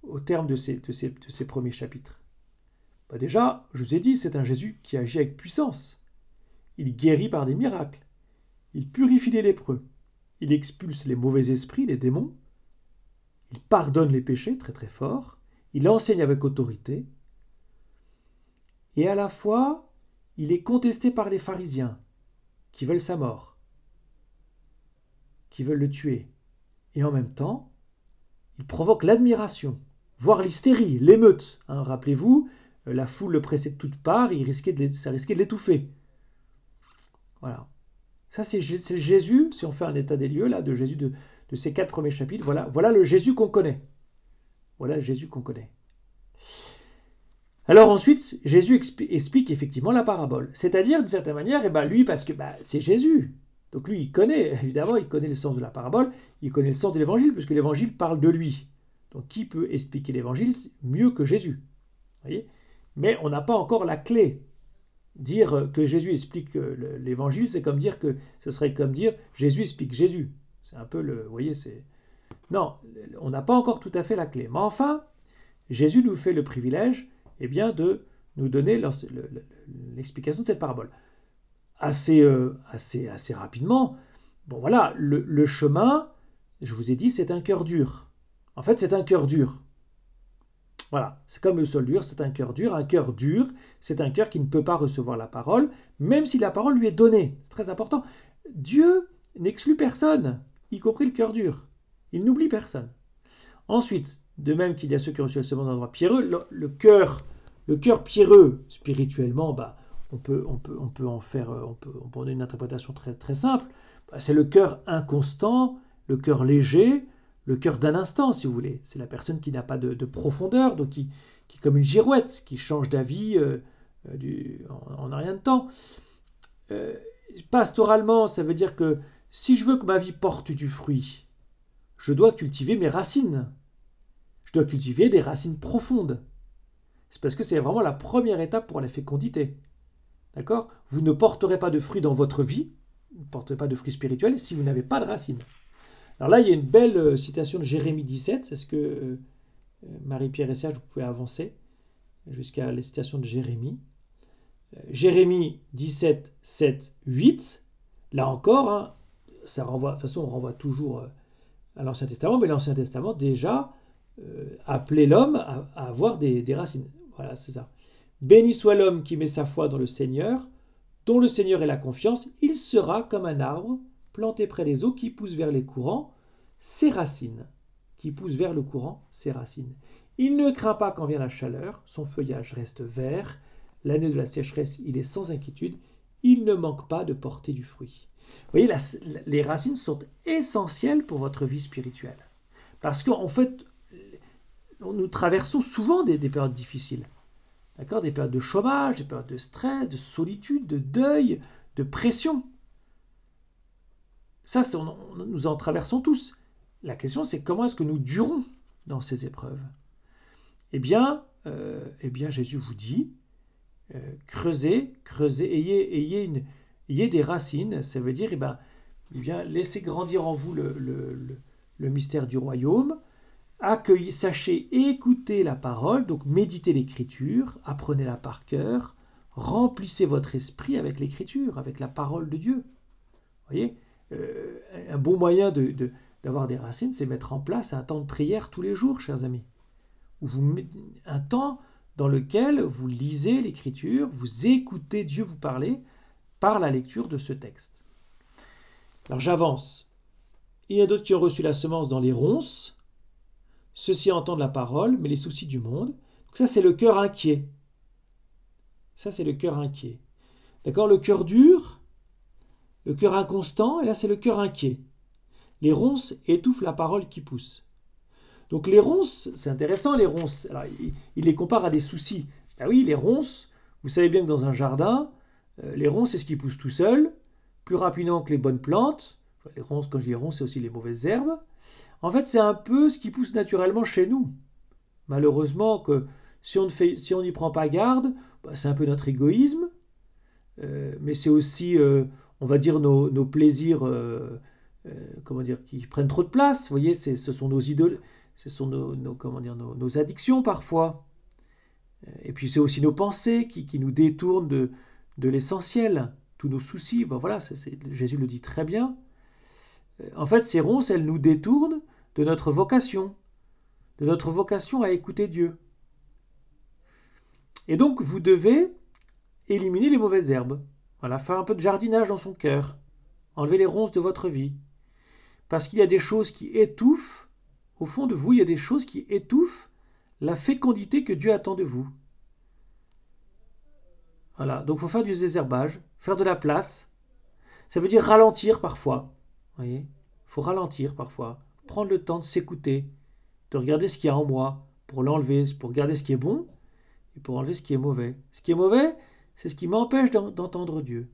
au terme de ces premiers chapitres? Déjà, je vous ai dit, c'est un Jésus qui agit avec puissance. Il guérit par des miracles. Il purifie les lépreux. Il expulse les mauvais esprits, les démons. Il pardonne les péchés, très très fort. Il enseigne avec autorité. Et à la fois, il est contesté par les pharisiens qui veulent sa mort, qui veulent le tuer. Et en même temps, il provoque l'admiration, voire l'hystérie, l'émeute. Rappelez-vous, la foule le pressait de toutes parts, ça risquait de l'étouffer. Voilà. Ça, c'est Jésus, si on fait un état des lieux là, de Jésus de ces 4 premiers chapitres. Voilà le Jésus qu'on connaît. Voilà le Jésus qu'on connaît. Alors ensuite, Jésus explique effectivement la parabole. C'est-à-dire, d'une certaine manière, lui, parce que c'est Jésus. Donc lui, il connaît le sens de la parabole, il connaît le sens de l'évangile, puisque l'évangile parle de lui. Donc qui peut expliquer l'évangile mieux que Jésus? Voyez? Mais on n'a pas encore la clé. Dire que Jésus explique l'évangile, c'est comme dire que ce serait comme dire Jésus explique Jésus. C'est un peu vous voyez, c'est... Non, on n'a pas encore tout à fait la clé. Mais enfin, Jésus nous fait le privilège de nous donner l'explication de cette parabole. Assez rapidement, bon voilà, le chemin, je vous ai dit, c'est un cœur dur. En fait, c'est un cœur dur. Voilà, c'est comme le sol dur, c'est un cœur dur. Un cœur dur, c'est un cœur qui ne peut pas recevoir la parole, même si la parole lui est donnée. C'est très important. Dieu n'exclut personne, y compris le cœur dur. Il n'oublie personne. Ensuite, de même qu'il y a ceux qui ont reçu la semence dans l'endroit pierreux, le cœur pierreux, spirituellement, on peut en donner une interprétation très, très simple. C'est le cœur inconstant, le cœur léger, le cœur d'un instant, si vous voulez. C'est la personne qui n'a pas de profondeur, donc qui est comme une girouette, qui change d'avis en un rien de temps. Pastoralement, ça veut dire que si je veux que ma vie porte du fruit, je dois cultiver mes racines. Je dois cultiver des racines profondes. C'est parce que c'est vraiment la première étape pour la fécondité. D'accord? Vous ne porterez pas de fruits dans votre vie, vous ne porterez pas de fruits spirituels si vous n'avez pas de racines. Alors là, il y a une belle citation de Jérémie 17. Est-ce que Marie-Pierre et Serge, vous pouvez avancer jusqu'à la citation de Jérémie? Jérémie 17, 7, 8. Là encore, hein, ça renvoie, de toute façon, on renvoie toujours à l'Ancien Testament, mais l'Ancien Testament déjà appelait l'homme à avoir des racines. Voilà, c'est ça. Béni soit l'homme qui met sa foi dans le Seigneur, dont le Seigneur est la confiance, il sera comme un arbre planté près des eaux qui pousse vers les courants ses racines. Qui pousse vers le courant ses racines. Il ne craint pas quand vient la chaleur, son feuillage reste vert, l'année de la sécheresse, il est sans inquiétude, il ne manque pas de porter du fruit. Vous voyez, les racines sont essentielles pour votre vie spirituelle. Parce qu'en fait, nous traversons souvent des périodes difficiles. D'accord? Des périodes de chômage, des périodes de stress, de solitude, de deuil, de pression. Ça, nous en traversons tous. La question, c'est comment est-ce que nous durons dans ces épreuves? Eh bien, Jésus vous dit, creusez, ayez des racines. Ça veut dire, laissez grandir en vous le mystère du royaume. Accueillez, sachez écouter la parole, donc méditez l'écriture, apprenez-la par cœur, remplissez votre esprit avec l'écriture, avec la parole de Dieu. Vous voyez, un bon moyen d'avoir des racines, c'est mettre en place un temps de prière tous les jours, chers amis. Un temps dans lequel vous lisez l'écriture, vous écoutez Dieu vous parler par la lecture de ce texte. Alors j'avance. Il y a d'autres qui ont reçu la semence dans les ronces. Ceux-ci entendent la parole, mais les soucis du monde. Donc ça, c'est le cœur inquiet. Ça, c'est le cœur inquiet. D'accord? Le cœur dur, le cœur inconstant, et là, c'est le cœur inquiet. Les ronces étouffent la parole qui pousse. Donc les ronces, c'est intéressant, les ronces. Alors, il les compare à des soucis. Ah oui, les ronces, vous savez bien que dans un jardin, les ronces, c'est ce qui pousse tout seul, plus rapidement que les bonnes plantes. Enfin, les ronces, quand je dis ronces, c'est aussi les mauvaises herbes. En fait, c'est un peu ce qui pousse naturellement chez nous. Malheureusement, que si on n'y prend pas garde, c'est un peu notre égoïsme, mais c'est aussi, on va dire, nos plaisirs, qui prennent trop de place. Vous voyez, ce sont nos idoles, ce sont nos addictions parfois. Et puis c'est aussi nos pensées qui nous détournent de l'essentiel, tous nos soucis. Voilà, Jésus le dit très bien. En fait, ces ronces, elles nous détournent de notre vocation à écouter Dieu. Et donc, vous devez éliminer les mauvaises herbes. Voilà, faire un peu de jardinage dans son cœur. Enlever les ronces de votre vie. Parce qu'il y a des choses qui étouffent, au fond de vous, il y a des choses qui étouffent la fécondité que Dieu attend de vous. Voilà, donc il faut faire du désherbage, faire de la place. Ça veut dire ralentir parfois. Vous voyez, il faut ralentir parfois, prendre le temps de s'écouter, de regarder ce qu'il y a en moi, pour l'enlever, pour regarder ce qui est bon, et pour enlever ce qui est mauvais. Ce qui est mauvais, c'est ce qui m'empêche d'entendre Dieu.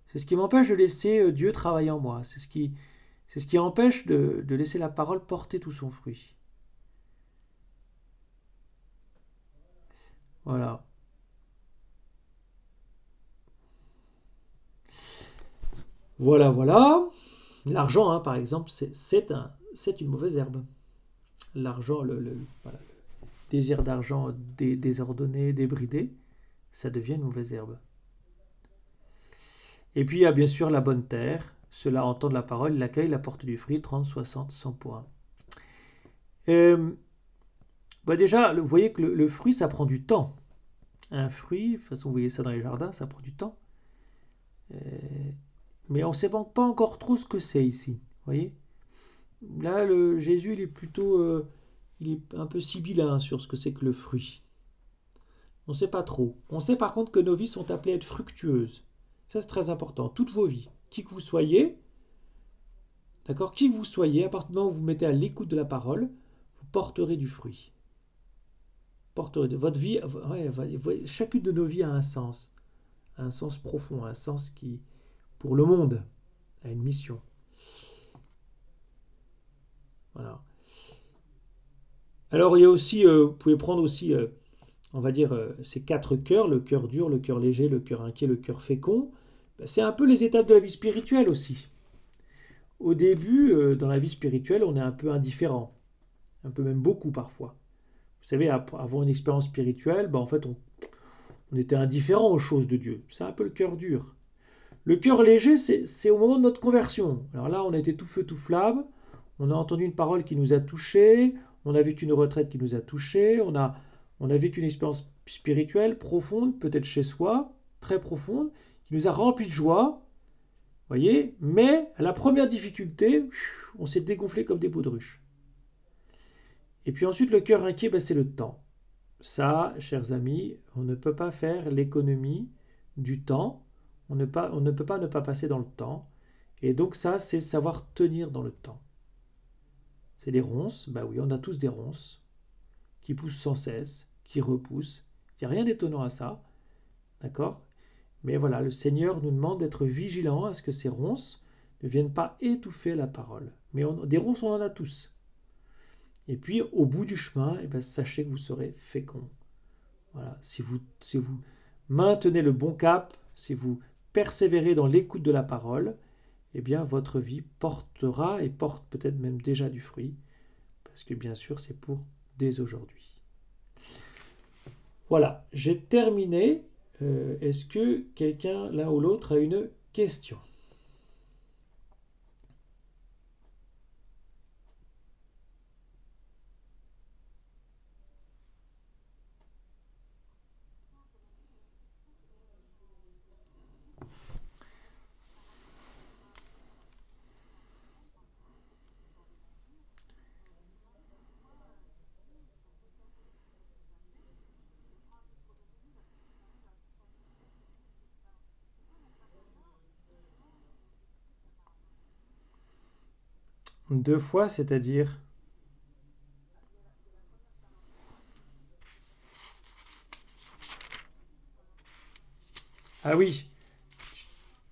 C'est ce qui m'empêche de laisser Dieu travailler en moi. C'est ce qui empêche de laisser la parole porter tout son fruit. Voilà. Voilà. L'argent, par exemple, c'est une mauvaise herbe. L'argent, le désir d'argent désordonné, débridé, ça devient une mauvaise herbe. Et puis il y a bien sûr la bonne terre. Ceux-là entendent la parole, ils l'accueillent, la porte du fruit, 30, 60, 100 pour un. Déjà, vous voyez que le fruit, ça prend du temps. Un fruit, de toute façon, vous voyez ça dans les jardins, ça prend du temps. Mais on ne sait pas encore trop ce que c'est ici. Vous voyez? Là, Jésus, il est plutôt... il est un peu sibyllin sur ce que c'est que le fruit. On ne sait pas trop. On sait par contre que nos vies sont appelées à être fructueuses. Ça, c'est très important. Toutes vos vies, qui que vous soyez, d'accord, qui que vous soyez, à partir du moment où vous vous mettez à l'écoute de la parole, vous porterez du fruit. Porterez de votre vie, chacune de nos vies a un sens profond, un sens qui, pour le monde, a une mission. Voilà. Alors il y a aussi, vous pouvez prendre aussi, on va dire, ces quatre cœurs, le cœur dur, le cœur léger, le cœur inquiet, le cœur fécond. Ben, c'est un peu les étapes de la vie spirituelle aussi. Au début, dans la vie spirituelle, on est un peu indifférent, un peu même beaucoup parfois. Vous savez, avant une expérience spirituelle, ben, en fait, on était indifférent aux choses de Dieu. C'est un peu le cœur dur. Le cœur léger, c'est au moment de notre conversion. Alors là, on a été tout feu, tout flamme, on a entendu une parole qui nous a touchés, on a vécu une retraite qui nous a touchés, on a vécu une expérience spirituelle profonde, peut-être chez soi, très profonde, qui nous a remplis de joie, voyez, mais à la première difficulté, on s'est dégonflé comme des baudruches. Et puis ensuite, le cœur inquiet, ben, c'est le temps. Ça, chers amis, on ne peut pas faire l'économie du temps, on ne peut pas ne pas passer dans le temps, et donc ça, c'est savoir tenir dans le temps. C'est des ronces, bah oui, on a tous des ronces, qui poussent sans cesse, qui repoussent, il n'y a rien d'étonnant à ça, d'accord? Mais voilà, le Seigneur nous demande d'être vigilants à ce que ces ronces ne viennent pas étouffer la parole. Mais des ronces, on en a tous. Et puis, au bout du chemin, eh ben, sachez que vous serez fécond. Voilà, si vous maintenez le bon cap, si vous persévérez dans l'écoute de la parole, eh bien, votre vie portera et porte peut-être même déjà du fruit, parce que bien sûr, c'est pour dès aujourd'hui. Voilà, j'ai terminé. Est-ce que quelqu'un, l'un ou l'autre, a une question? Deux fois, c'est-à-dire? Ah oui,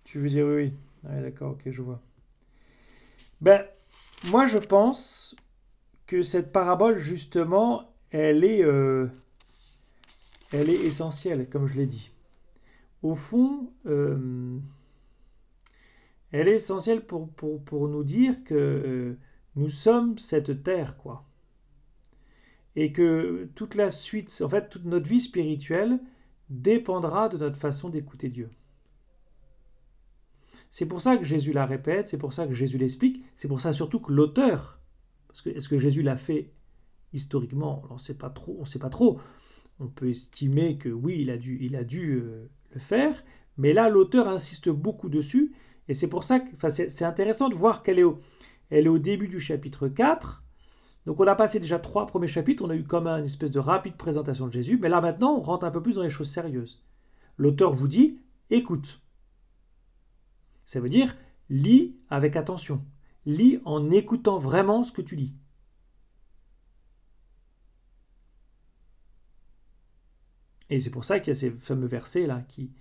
tu veux dire oui, oui. Ah, d'accord, ok, je vois. Ben, moi je pense que cette parabole, justement, elle est essentielle, comme je l'ai dit. Au fond, elle est essentielle pour nous dire que nous sommes cette terre, quoi. Et que toute la suite, en fait, toute notre vie spirituelle dépendra de notre façon d'écouter Dieu. C'est pour ça que Jésus la répète, c'est pour ça que Jésus l'explique, c'est pour ça surtout que l'auteur, parce que est-ce que Jésus l'a fait historiquement, on ne sait pas trop, on sait pas trop. On peut estimer que oui, il a dû le faire, mais là l'auteur insiste beaucoup dessus, et c'est pour ça que c'est intéressant de voir elle est au début du chapitre 4. Donc on a passé déjà 3 premiers chapitres, on a eu comme une espèce de rapide présentation de Jésus, mais là maintenant on rentre un peu plus dans les choses sérieuses. L'auteur vous dit, écoute. Ça veut dire, lis avec attention. Lis en écoutant vraiment ce que tu lis. Et c'est pour ça qu'il y a ces fameux versets là qui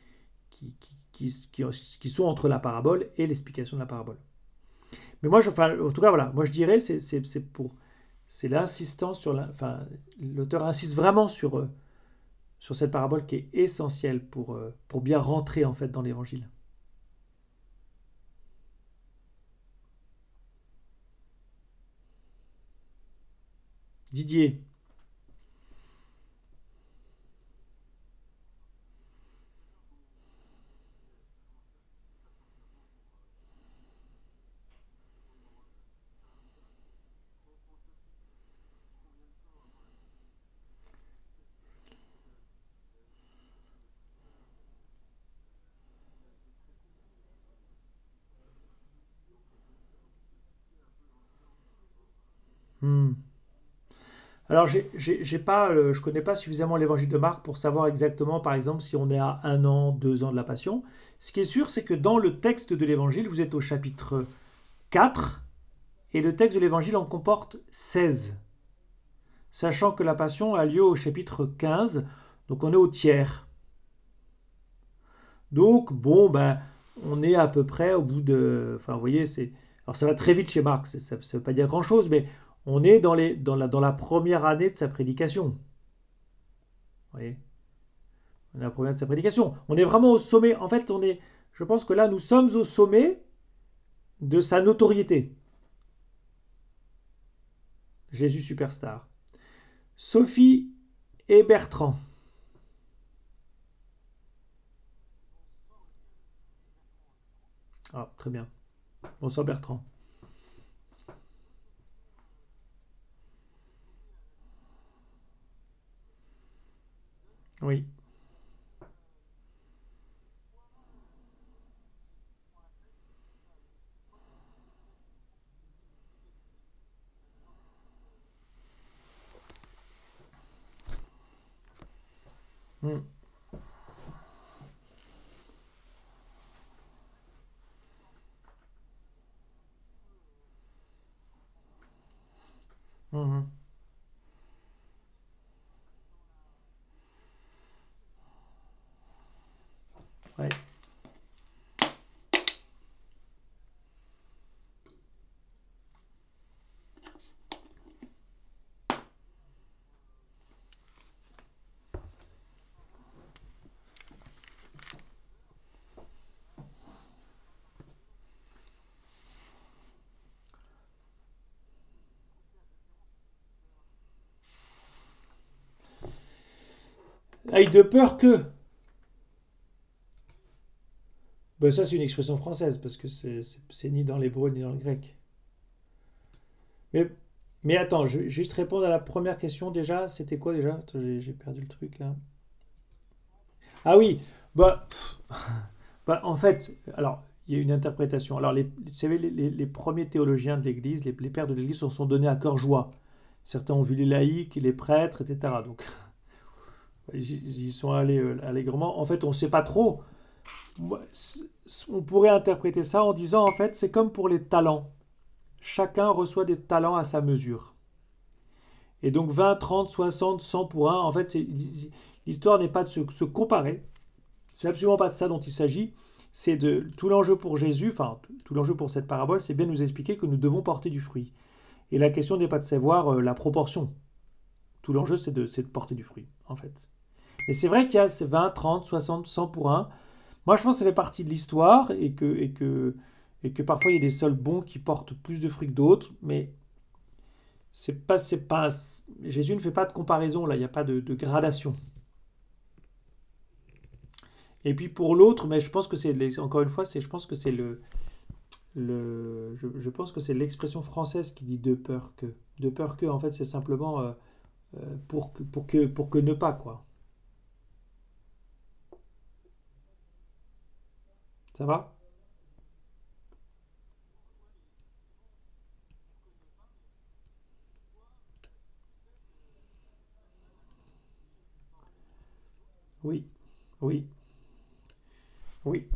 sont entre la parabole et l'explication de la parabole. Mais moi, en tout cas, voilà, moi je dirais, c'est l'insistance l'auteur insiste vraiment sur cette parabole qui est essentielle pour bien rentrer en fait dans l'évangile. Didier. Hmm. Alors, je connais pas suffisamment l'évangile de Marc pour savoir exactement, par exemple, si on est à 1 an, 2 ans de la Passion. Ce qui est sûr, c'est que dans le texte de l'évangile, vous êtes au chapitre 4, et le texte de l'évangile en comporte 16, sachant que la Passion a lieu au chapitre 15, donc on est au tiers. Donc, bon, ben, on est à peu près au bout de... Enfin, vous voyez, c'est... Alors, ça va très vite chez Marc, ça ne veut pas dire grand-chose, mais on est dans la première année de sa prédication. Vous voyez, on est la première de sa prédication. On est vraiment au sommet. En fait, je pense que là, nous sommes au sommet de sa notoriété. Jésus superstar. Sophie et Bertrand. Ah, très bien. Bonsoir Bertrand. Oui. Mm. Mhm. Ouais. Aïe de peur que. Ben, ça, c'est une expression française, parce que c'est ni dans l'hébreu ni dans le grec. Mais, mais attends, je vais juste répondre à la première question déjà. C'était quoi déjà? Attends, j'ai perdu le truc là. Ah oui, bah, bah, en fait, alors, il y a une interprétation. Alors, vous savez, les premiers théologiens de l'Église, les pères de l'Église se sont donnés à cœur joie. Certains ont vu les laïcs, les prêtres, etc. Donc, ils y sont allés allègrement. En fait, on ne sait pas trop. On pourrait interpréter ça en disant, en fait, c'est comme pour les talents. Chacun reçoit des talents à sa mesure. Et donc 20, 30, 60, 100 pour un, en fait, l'histoire n'est pas de se comparer. C'est absolument pas de ça dont il s'agit. C'est de tout l'enjeu pour Jésus, enfin tout l'enjeu pour cette parabole, c'est bien de nous expliquer que nous devons porter du fruit. Et la question n'est pas de savoir la proportion. Tout l'enjeu, c'est de porter du fruit, en fait. Et c'est vrai qu'il y a ces 20, 30, 60, 100 pour un. Moi, je pense que ça fait partie de l'histoire et que parfois il y a des sols bons qui portent plus de fruits que d'autres, mais c'est pas, Jésus ne fait pas de comparaison là, il n'y a pas de gradation. Et puis pour l'autre, mais je pense que encore une fois, je pense que c'est je pense que c'est l'expression française qui dit de peur que. De peur que, en fait, c'est simplement pour que ne pas, quoi. Ça va? Oui, oui, oui.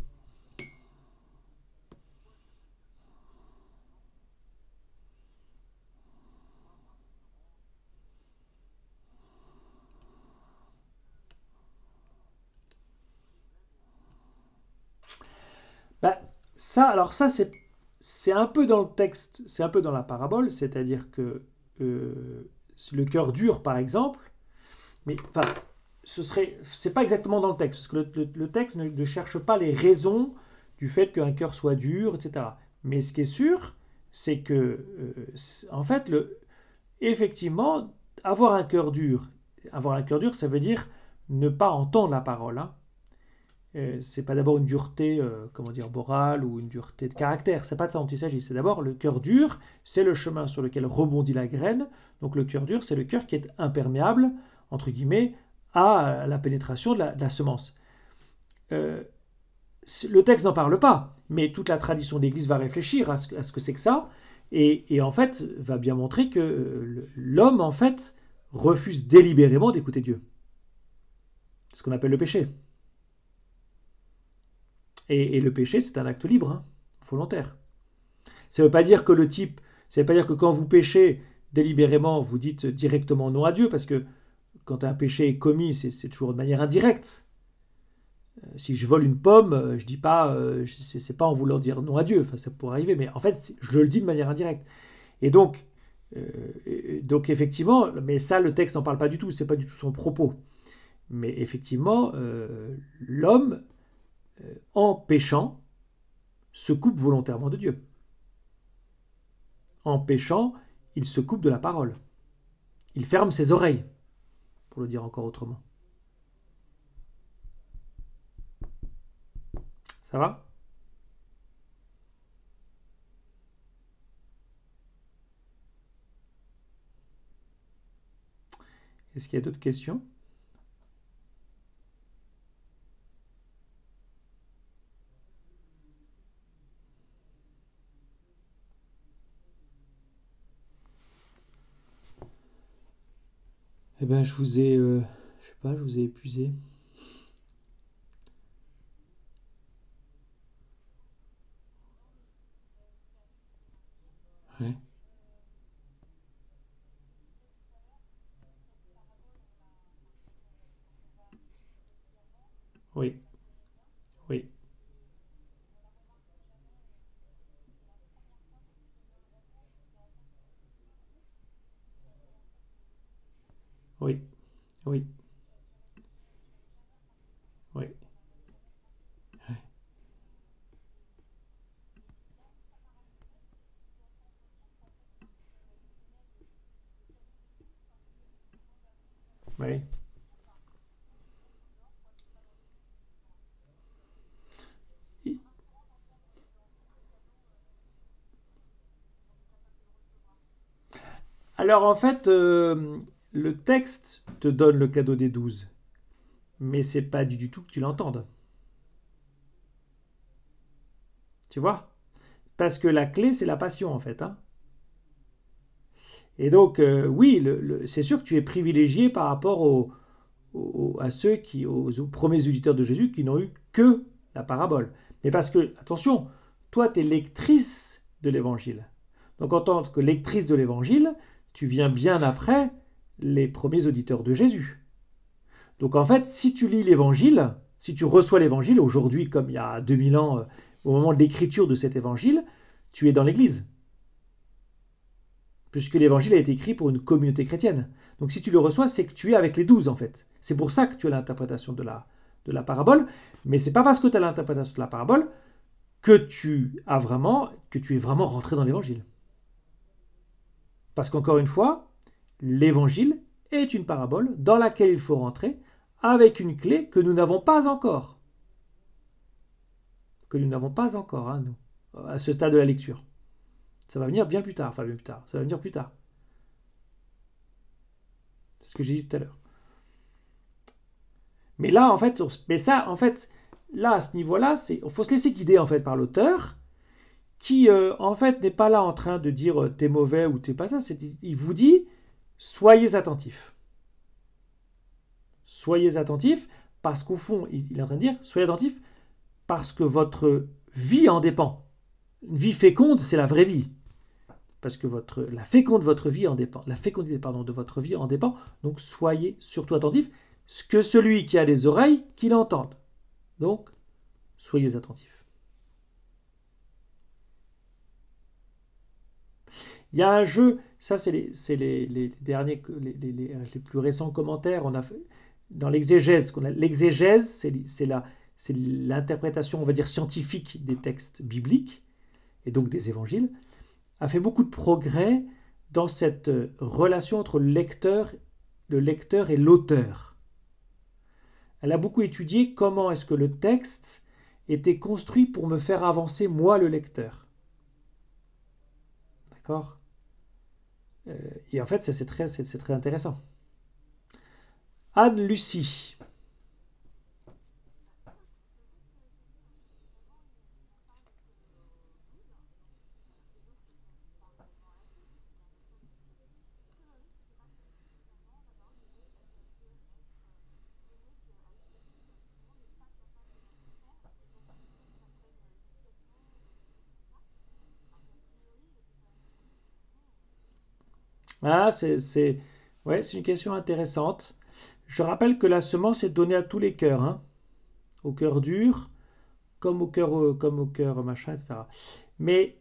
Bah, alors ça, c'est un peu dans le texte, c'est un peu dans la parabole, c'est-à-dire que euh, le cœur dur, par exemple, mais enfin, c'est pas exactement dans le texte, parce que le texte ne cherche pas les raisons du fait qu'un cœur soit dur, etc. Mais ce qui est sûr, c'est que, en fait, effectivement, avoir un cœur dur, ça veut dire ne pas entendre la parole, hein. C'est pas d'abord une dureté, comment dire, morale ou une dureté de caractère. C'est pas de ça dont il s'agit. C'est d'abord le cœur dur, c'est le chemin sur lequel rebondit la graine. Donc le cœur dur, c'est le cœur qui est imperméable, entre guillemets, à la pénétration de la semence. Euh, le texte n'en parle pas, mais toute la tradition d'Église va réfléchir à ce que c'est que ça, et en fait va bien montrer que l'homme, en fait, refuse délibérément d'écouter Dieu. C'est ce qu'on appelle le péché. Et le péché, c'est un acte libre, hein, volontaire. Ça ne veut pas dire que le type, Ça ne veut pas dire que quand vous péchez délibérément, vous dites directement non à Dieu, parce que quand un péché est commis, c'est toujours de manière indirecte. Si je vole une pomme, je dis pas, c'est pas en voulant dire non à Dieu, enfin ça pourrait arriver, mais en fait, je le dis de manière indirecte. Et donc effectivement, mais ça, le texte n'en parle pas du tout, c'est pas du tout son propos. Mais effectivement, l'homme, en péchant, se coupe volontairement de Dieu. En péchant, il se coupe de la parole. Il ferme ses oreilles, pour le dire encore autrement. Ça va? Est-ce qu'il y a d'autres questions? Eh ben, je sais pas, je vous ai épuisé. Ouais. Oui, oui, oui, oui, oui. Oui. Alors en fait, le texte te donne le cadeau des 12, mais c'est pas du tout que tu l'entendes. Tu vois? Parce que la clé, c'est la passion en fait, hein. Et donc, oui, c'est sûr que tu es privilégié par rapport à ceux aux premiers auditeurs de Jésus qui n'ont eu que la parabole. Mais parce que, attention, toi, tu es lectrice de l'évangile. Donc, en tant que lectrice de l'évangile, tu viens bien après les premiers auditeurs de Jésus. Donc, en fait, si tu lis l'évangile, si tu reçois l'évangile, aujourd'hui, comme il y a 2000 ans, au moment de l'écriture de cet évangile, tu es dans l'église, puisque l'évangile a été écrit pour une communauté chrétienne. Donc si tu le reçois, c'est que tu es avec les 12 en fait. C'est pour ça que tu as l'interprétation de la parabole, mais c'est pas parce que tu as l'interprétation de la parabole que tu es vraiment rentré dans l'évangile. Parce qu'encore une fois, l'évangile est une parabole dans laquelle il faut rentrer avec une clé que nous n'avons pas encore. Que nous n'avons pas encore, hein, nous, à ce stade de la lecture. Ça va venir bien plus tard, enfin bien plus tard, ça va venir plus tard. C'est ce que j'ai dit tout à l'heure. Mais là, en fait, mais ça, en fait, là, à ce niveau-là, il faut se laisser guider en fait par l'auteur, qui, en fait, n'est pas là en train de dire t'es mauvais ou t'es pas ça. Il vous dit soyez attentifs. Soyez attentifs parce qu'au fond, il est en train de dire soyez attentifs parce que votre vie en dépend. Une vie féconde, c'est la vraie vie. Parce que la fécondité de votre vie en dépend. La fécondité, pardon, de votre vie en dépend. Donc soyez surtout attentifs. Ce que celui qui a des oreilles, qu'il entende. Donc, soyez attentifs. Il y a un jeu, ça c'est les derniers, les plus récents commentaires. On a fait, dans l'exégèse, l'exégèse, c'est l'interprétation, on va dire, scientifique des textes bibliques et donc des évangiles, a fait beaucoup de progrès dans cette relation entre le lecteur et l'auteur. Elle a beaucoup étudié comment est-ce que le texte était construit pour me faire avancer moi le lecteur. D'accord? Et en fait, ça, c'est très intéressant. Anne-Lucie. Ah, ouais, c'est une question intéressante. Je rappelle que la semence est donnée à tous les cœurs, hein, au cœur dur, comme au cœur machin, etc. Mais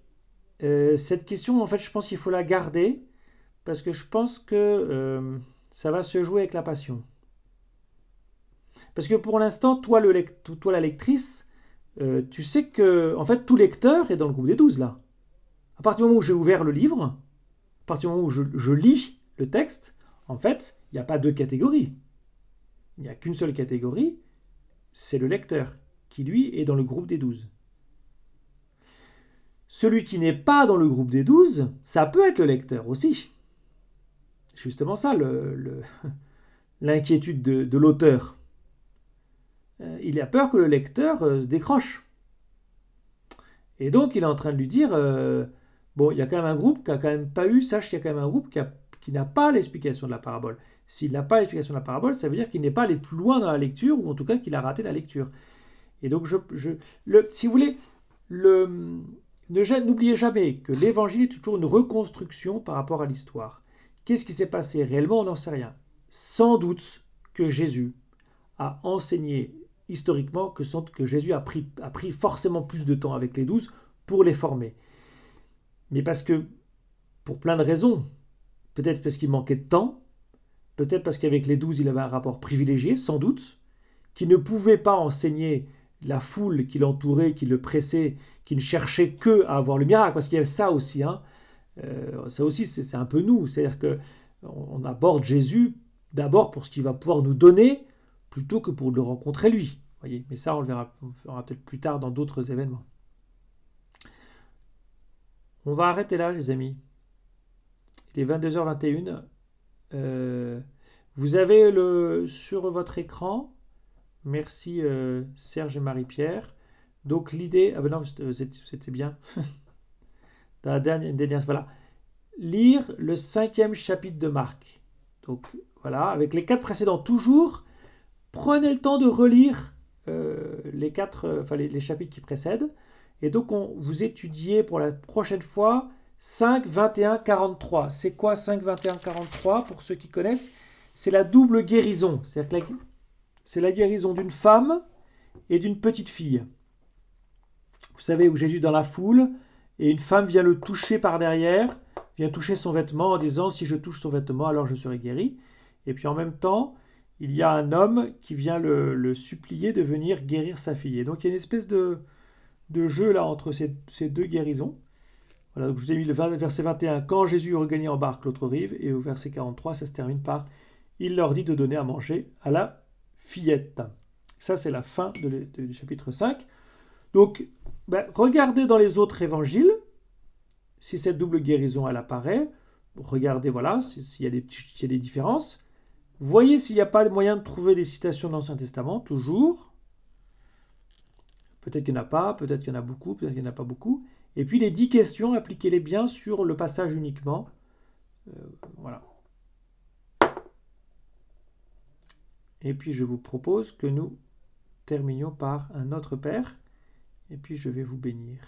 cette question, en fait, je pense qu'il faut la garder parce que je pense que ça va se jouer avec la passion. Parce que pour l'instant, toi, la lectrice, tu sais que, en fait, tout lecteur est dans le groupe des 12 là. À partir du moment où j'ai ouvert le livre, à partir du moment où je lis le texte, en fait, il n'y a pas deux catégories. Il n'y a qu'une seule catégorie, c'est le lecteur, qui lui est dans le groupe des 12. Celui qui n'est pas dans le groupe des 12, ça peut être le lecteur aussi. C'est justement ça l'inquiétude de l'auteur. Il a peur que le lecteur se décroche. Et donc il est en train de lui dire, bon, il y a quand même un groupe qui a quand même pas eu, sache qu'il y a quand même un groupe qui n'a pas l'explication de la parabole. S'il n'a pas l'explication de la parabole, ça veut dire qu'il n'est pas allé plus loin dans la lecture, ou en tout cas qu'il a raté la lecture. Et donc, si vous voulez, n'oubliez jamais que l'évangile est toujours une reconstruction par rapport à l'histoire. Qu'est-ce qui s'est passé réellement? On n'en sait rien. Sans doute que Jésus a enseigné historiquement que Jésus a pris forcément plus de temps avec les 12 pour les former. Mais parce que, pour plein de raisons, peut-être parce qu'il manquait de temps, peut-être parce qu'avec les 12 il avait un rapport privilégié, sans doute, qu'il ne pouvait pas enseigner la foule qui l'entourait, qui le pressait, qui ne cherchait que à avoir le miracle, parce qu'il y avait ça aussi, hein. Ça aussi c'est un peu nous, c'est-à-dire que on aborde Jésus d'abord pour ce qu'il va pouvoir nous donner, plutôt que pour le rencontrer lui. Voyez, mais ça on le verra peut-être plus tard dans d'autres événements. On va arrêter là, les amis. Il est 22h21. Vous avez sur votre écran, merci Serge et Marie-Pierre. Donc l'idée, ah ben non, c'est bien. Dans la dernière, voilà. Lire le 5e chapitre de Marc. Donc voilà, avec les 4 précédents toujours, prenez le temps de relire les chapitres qui précèdent. Et donc vous étudiez pour la prochaine fois 5, 21, 43. C'est quoi 5, 21, 43 pour ceux qui connaissent? C'est la double guérison. C'est-à-dire que c'est la guérison d'une femme et d'une petite fille. Vous savez, où Jésus est dans la foule, et une femme vient le toucher par derrière, vient toucher son vêtement en disant « Si je touche son vêtement, alors je serai guéri ». Et puis en même temps, il y a un homme qui vient le supplier de venir guérir sa fille. Et donc il y a une espèce de jeu là entre ces deux guérisons. Voilà, donc je vous ai mis le verset 21, « Quand Jésus regagné en barque l'autre rive », et au verset 43, ça se termine par « Il leur dit de donner à manger à la fillette ». Ça, c'est la fin du chapitre 5. Donc, regardez dans les autres évangiles si cette double guérison elle apparaît. Regardez, voilà, s'il y a des différences. Voyez s'il n'y a pas moyen de trouver des citations de l'Ancien Testament, toujours. Peut-être qu'il n'y en a pas, peut-être qu'il y en a beaucoup, peut-être qu'il n'y en a pas beaucoup. Et puis les 10 questions, appliquez-les bien sur le passage uniquement. Voilà. Et puis je vous propose que nous terminions par un autre Père. Et puis je vais vous bénir.